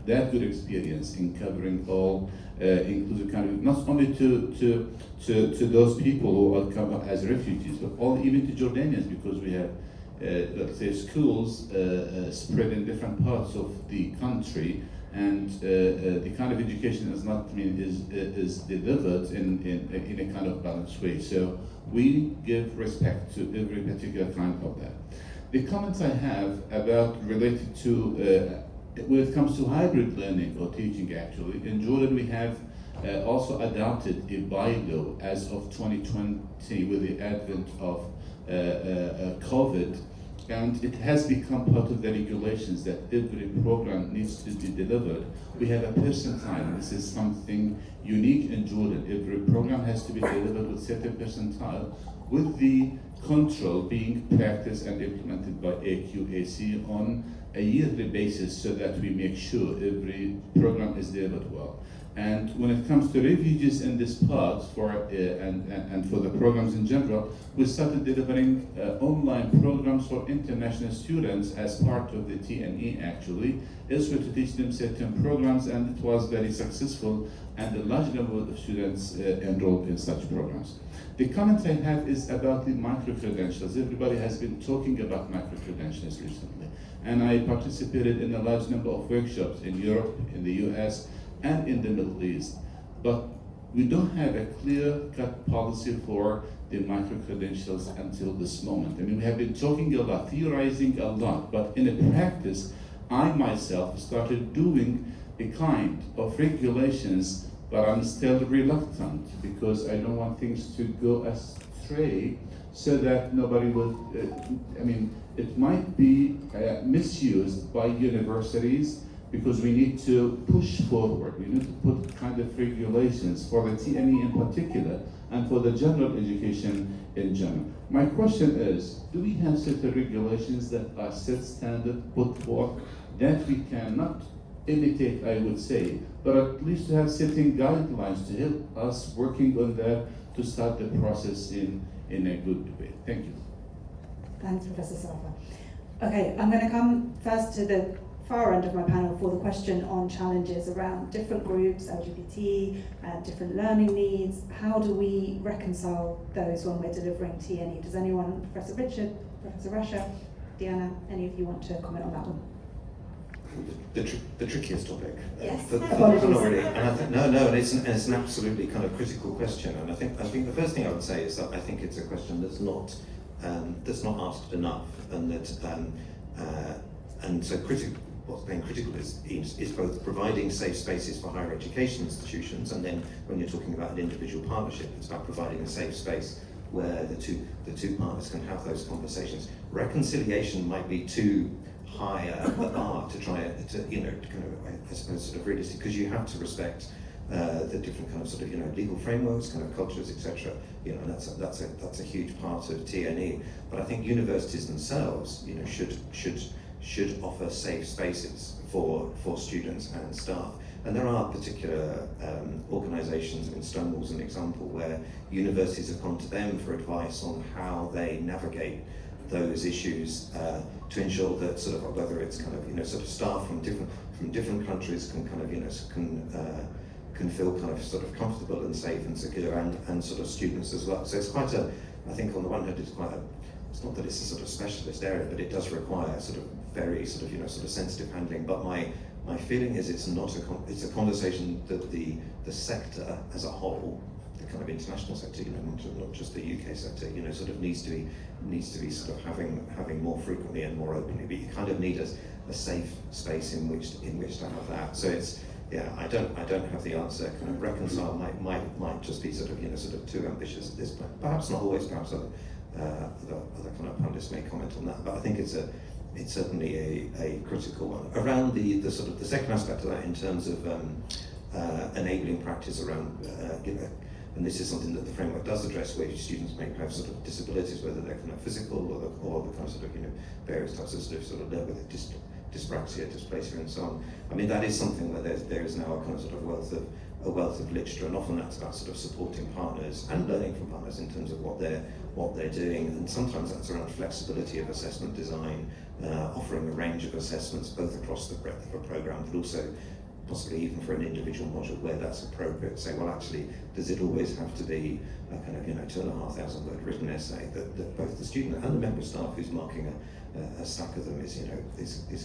that good experience in covering all inclusive kind of, not only to those people who are come as refugees, but even to Jordanians, because we have let's say schools spread in different parts of the country, and the kind of education is not is delivered in a kind of balanced way. So we give respect to every particular kind of that. The comments I have about related to when it comes to hybrid learning or teaching, actually in Jordan we have also adopted a bylaw as of 2020 with the advent of COVID, and it has become part of the regulations that every program needs to be delivered. We have a percentile. This is something unique in Jordan. Every program has to be delivered with certain percentile, with the control being practiced and implemented by AQAC on a yearly basis, so that we make sure every program is delivered well. And when it comes to refugees in this part, and for the programs in general, we started delivering online programs for international students as part of the TNE actually, is to teach them certain programs, and it was very successful, and a large number of students enrolled in such programs. The comment I have is about the micro-credentials. Everybody has been talking about micro-credentials recently, and I participated in a large number of workshops in Europe, in the US, and in the Middle East. But we don't have a clear-cut policy for the micro-credentials until this moment. We have been talking a lot, theorizing a lot, but in a practice, I myself started doing a kind of regulations, but I'm still reluctant because I don't want things to go astray, so that nobody will, it might be misused by universities, because we need to push forward. We need to put kind of regulations for the TNE in particular, and for the general education in general. My question is, do we have certain regulations that are set standard, put forth, that we cannot imitate, I would say, but at least to have setting guidelines to help us working on that to start the process in a good way. Thank you. Thanks, Professor Safa. Okay, I'm going to come first to the far end of my panel for the question on challenges around different groups, LGBT, different learning needs. How do we reconcile those when we're delivering TNE? Does anyone, Professor Richard, Professor Rasha, Diana, any of you want to comment on that one? The trickiest topic. Yes. Already. And I think, and it's an absolutely kind of critical question. And I think the first thing I would say is that I think it's a question that's not asked enough, and that and so what's being critical is both providing safe spaces for higher education institutions, and then when you're talking about an individual partnership, it's about providing a safe space where the two partners can have those conversations. Reconciliation might be too high a bar to try to kind of, I suppose, sort of realistic, because you have to respect the different kind of sort of legal frameworks, kind of cultures, etc. And that's a huge part of TNE. But I think universities themselves should offer safe spaces for students and staff. And there are particular organisations, and Stonewall's an example, where universities have gone to them for advice on how they navigate those issues to ensure that sort of, whether it's kind of sort of staff from different countries can kind of can feel kind of sort of comfortable and safe and secure, and sort of students as well. So it's quite a, I think on the one hand it's not that it's a sort of specialist area, but it does require sort of very sort of sort of sensitive handling. But my feeling is it's a conversation that the sector as a whole, the kind of international sector, not just the UK sector, sort of needs to be sort of having more frequently and more openly. But you kind of need a safe space in which to have that. So it's, yeah, I don't have the answer. Kind of reconcile might just be sort of too ambitious at this point. Perhaps not always. Perhaps other kind of pundits may comment on that. But I think it's certainly a critical one. Around the sort of the second aspect of that, in terms of enabling practice around and this is something that the framework does address, where students may have sort of disabilities, whether they're kind of physical or the kind of sort of various types of sort of with dyspraxia, dysplasia, and so on. I mean, that is something where there is now a kind of sort of wealth of literature, and often that's about sort of supporting partners and learning from partners in terms of what they're doing, and sometimes that's around flexibility of assessment design, offering a range of assessments both across the breadth of a program, but also possibly even for an individual module where that's appropriate. Say, well, actually, does it always have to be a kind of 2,500 word written essay that both the student and the member of staff who's marking a stack of them is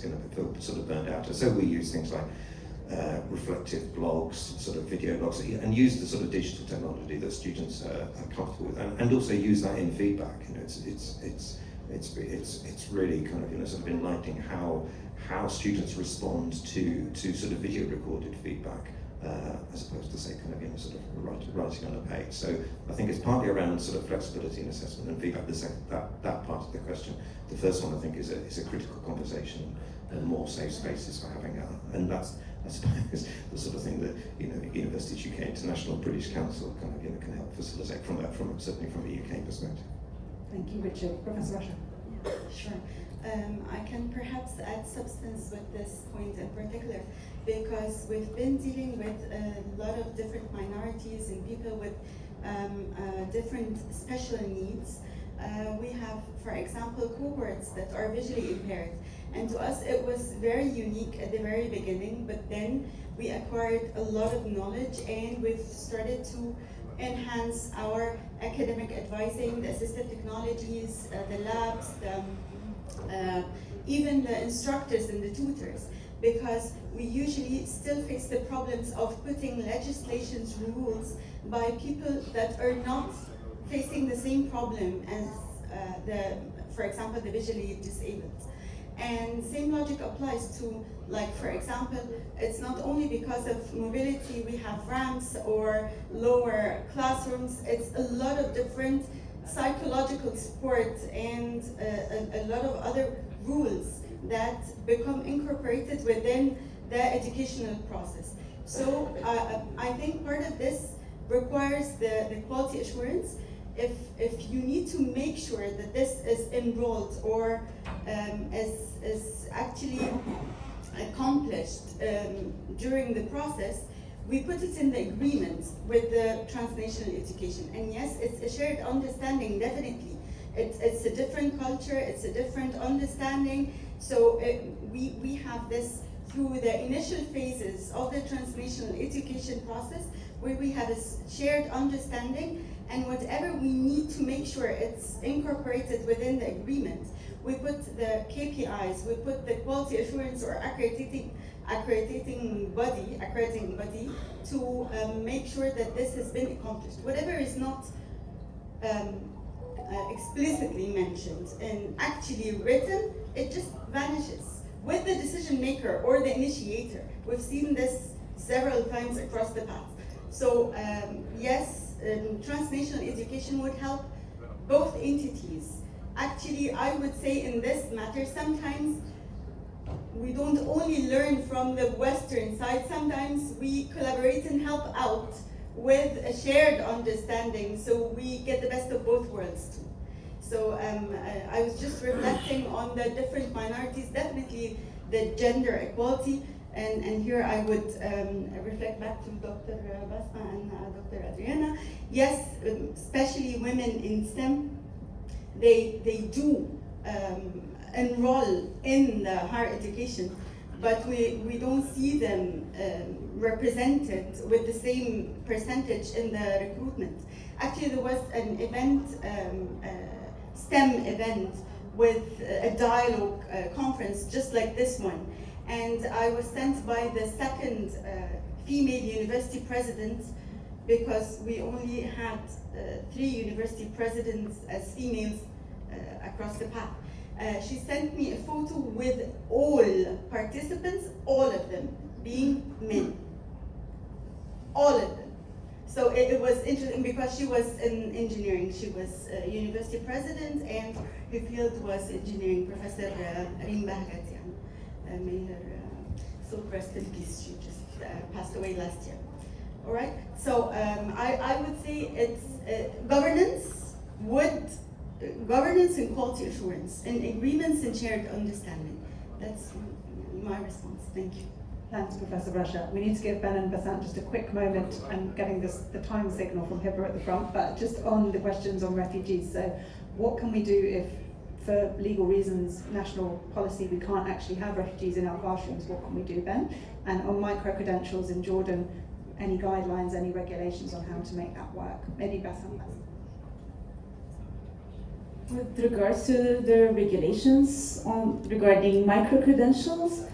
going to feel sort of burned out? And so we use things like reflective blogs, sort of video blogs, and use the sort of digital technology that students are comfortable with, and also use that in feedback. It's really kind of sort of enlightening how students respond to sort of video recorded feedback, as opposed to, say, kind of sort of writing on a page. So I think it's partly around sort of flexibility in assessment and feedback. That part of the question. The first one, I think, is a critical conversation and more safe spaces for having that, and that's, I suppose, the sort of thing that Universities UK International, British Council kind of can help facilitate from certainly from a UK perspective. Thank you, Richard. Professor Rasha. Sure. I can perhaps add substance with this point in particular, because we've been dealing with a lot of different minorities and people with different special needs. We have, for example, cohorts that are visually impaired, and to us it was very unique at the very beginning, but then we acquired a lot of knowledge, and we've started to enhance our academic advising, the assistive technologies, the labs, even the instructors and the tutors, because we usually still face the problems of putting legislation's rules by people that are not facing the same problem as for example, the visually disabled. And same logic applies to, like, for example, it's not only because of mobility we have ramps or lower classrooms, it's a lot of different psychological support and a lot of other rules that become incorporated within the educational process. So I think part of this requires the quality assurance. If you need to make sure that this is enrolled or is actually accomplished during the process, we put it in the agreement with the transnational education. And yes, it's a shared understanding, definitely. It's a different culture, it's a different understanding. So we have this through the initial phases of the transnational education process, where we have a shared understanding, and whatever we need to make sure it's incorporated within the agreement, we put the KPIs, we put the quality assurance or accrediting body to make sure that this has been accomplished. Whatever is not explicitly mentioned and actually written, it just vanishes with the decision maker or the initiator. We've seen this several times across the path. So yes, transnational education would help both entities. Actually, I would say in this matter, sometimes we don't only learn from the Western side, sometimes we collaborate and help out with a shared understanding, so we get the best of both worlds too. So I was just reflecting on the different minorities, definitely the gender equality, and here I would reflect back to Dr. Bassant and Dr. Adriana. Yes, especially women in STEM, they do enroll in the higher education, but we don't see them represented with the same percentage in the recruitment. Actually, there was an event, STEM event, with a dialogue conference just like this one, and I was sent by the second female university president, because we only had 3 university presidents as females across the path. She sent me a photo with all participants, all of them being men. All of them. So it was interesting because she was in engineering. She was a university president, and her field was engineering. Professor Reem Bahgat, may her soul rest in peace. She just passed away last year. All right. So I would say it's governance and quality assurance, and agreements and shared understanding. That's my response. Thank you. Thanks, Professor Rasha. We need to give Ben and Bassant just a quick moment. I'm getting the time signal from Hibber at the front, but just on the questions on refugees. So what can we do if, for legal reasons, national policy, we can't actually have refugees in our classrooms? What can we do, Ben? And on micro-credentials in Jordan, any guidelines, any regulations on how to make that work? Maybe Bassant. With regards to the regulations regarding micro-credentials,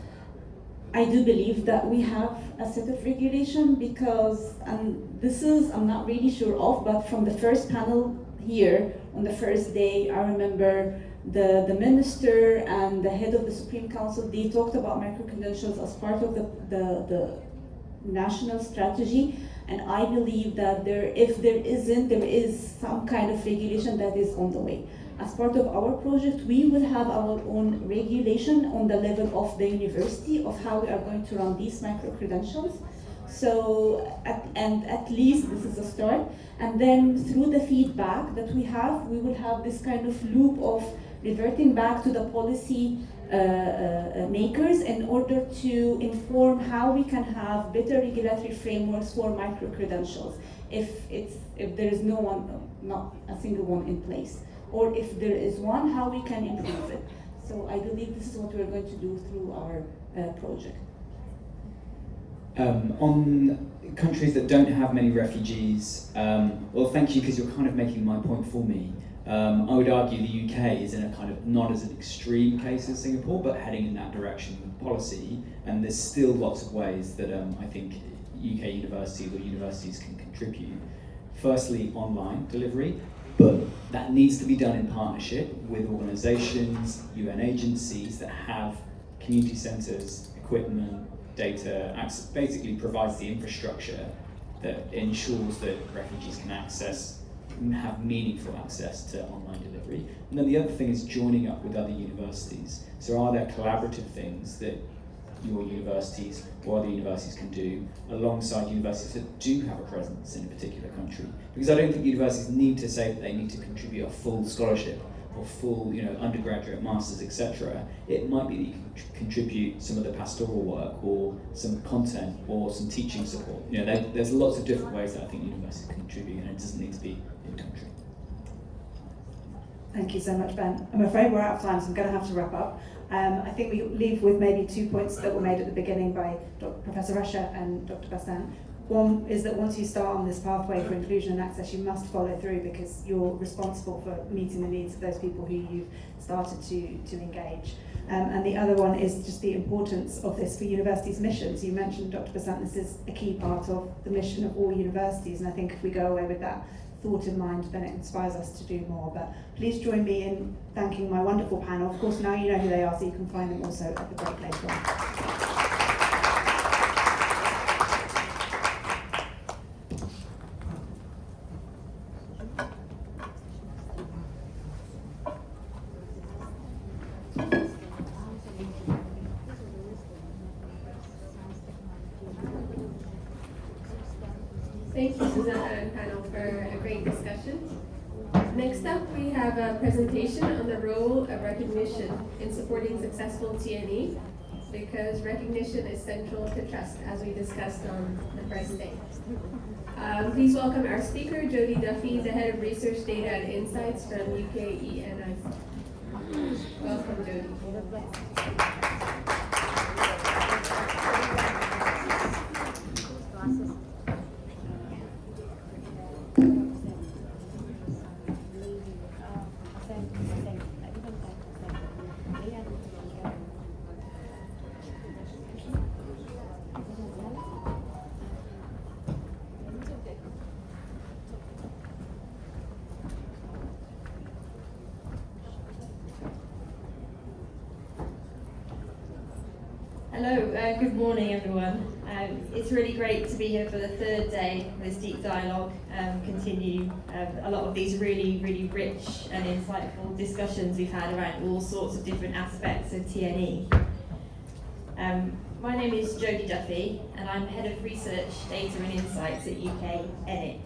I do believe that we have a set of regulation, because, and this is, I'm not really sure of, but from the first panel here, on the first day, I remember the minister and the head of the Supreme Council, they talked about micro-credentials as part of the national strategy. And I believe that if there isn't, there is some kind of regulation that is on the way. As part of our project, we will have our own regulation on the level of the university of how we are going to run these micro-credentials. So, at least this is a start. And then through the feedback that we have, we will have this kind of loop of reverting back to the policy makers in order to inform how we can have better regulatory frameworks for micro-credentials if there is no one, not a single one in place. Or if there is one, how we can improve it. So I believe this is what we're going to do through our project. On countries that don't have many refugees, well, thank you, because you're kind of making my point for me. I would argue the UK is in a kind of not as an extreme case as Singapore, but heading in that direction with policy, and there's still lots of ways that I think UK universities or universities can contribute. Firstly, online delivery, but that needs to be done in partnership with organisations, UN agencies that have community centres, equipment, data, basically provides the infrastructure that ensures that refugees can have meaningful access to online delivery. And then the other thing is joining up with other universities. So are there collaborative things that your universities or other universities can do alongside universities that do have a presence in a particular country? Because I don't think universities need to say that they need to contribute a full scholarship or full, undergraduate, masters, etc., it might be that you can contribute some of the pastoral work or some content or some teaching support. There's lots of different ways that I think universities can contribute, and it doesn't need to be in country. Thank you so much, Ben. I'm afraid we're out of time, so I'm going to have to wrap up. I think we leave with maybe 2 points that were made at the beginning by Professor Rasha and Dr. Bassant. One is that once you start on this pathway for inclusion and access, you must follow through because you're responsible for meeting the needs of those people who you've started to engage. And the other one is just the importance of this for universities' missions. You mentioned, Dr. Bassant, this is a key part of the mission of all universities, and I think if we go away with that thought in mind, then it inspires us to do more. But please join me in thanking my wonderful panel. Of course, now you know who they are, so you can find them also at the break later on. Thank you, Susana and panel, for a great discussion. Next up, we have a presentation on the role of recognition in supporting successful TNE, because recognition is central to trust, as we discussed on the first day. Please welcome our speaker, Jody Duffy, the Head of Research, Data and Insights from UKENI. Welcome, Jody. Hello, good morning everyone. It's really great to be here for the third day of this deep dialogue, continue a lot of these really rich and insightful discussions we've had around all sorts of different aspects of TNE. My name is Jody Duffy and I'm Head of Research, Data and Insights at UKENI.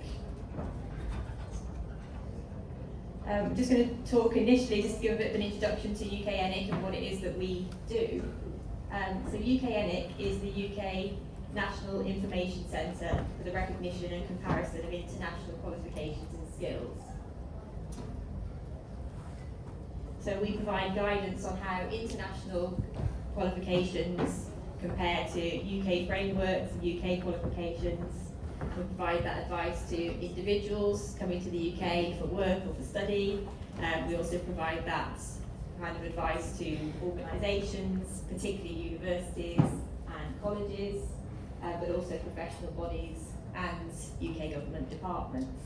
I'm just going to talk initially, just to give a bit of an introduction to UKENI and what it is that we do. So UKENIC is the UK National Information Centre for the recognition and comparison of international qualifications and skills. So we provide guidance on how international qualifications compare to UK frameworks and UK qualifications. We provide that advice to individuals coming to the UK for work or for study. We also provide that kind of advice to organisations, particularly universities and colleges, but also professional bodies and UK government departments.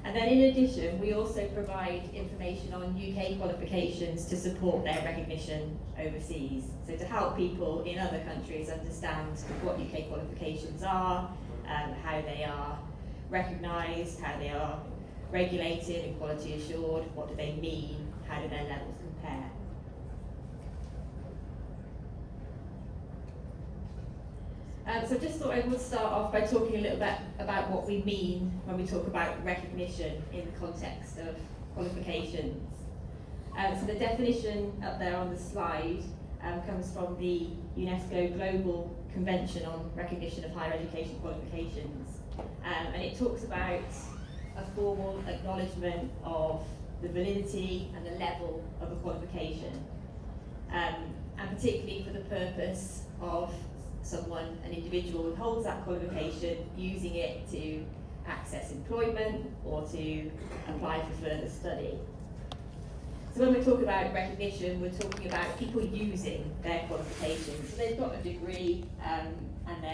And then in addition, we also provide information on UK qualifications to support their recognition overseas. So to help people in other countries understand what UK qualifications are, how they are recognised, how they are regulated and quality assured, what do they mean, how do their levels compare. So I just thought I would start off by talking a little bit about what we mean when we talk about recognition in the context of qualifications. So the definition up there on the slide comes from the UNESCO Global Convention on Recognition of Higher Education Qualifications. And it talks about a formal acknowledgement of the validity and the level of a qualification, and particularly for the purpose of someone, an individual who holds that qualification, using it to access employment or to apply for further study. So when we talk about recognition, we're talking about people using their qualifications. So they've got a degree and they're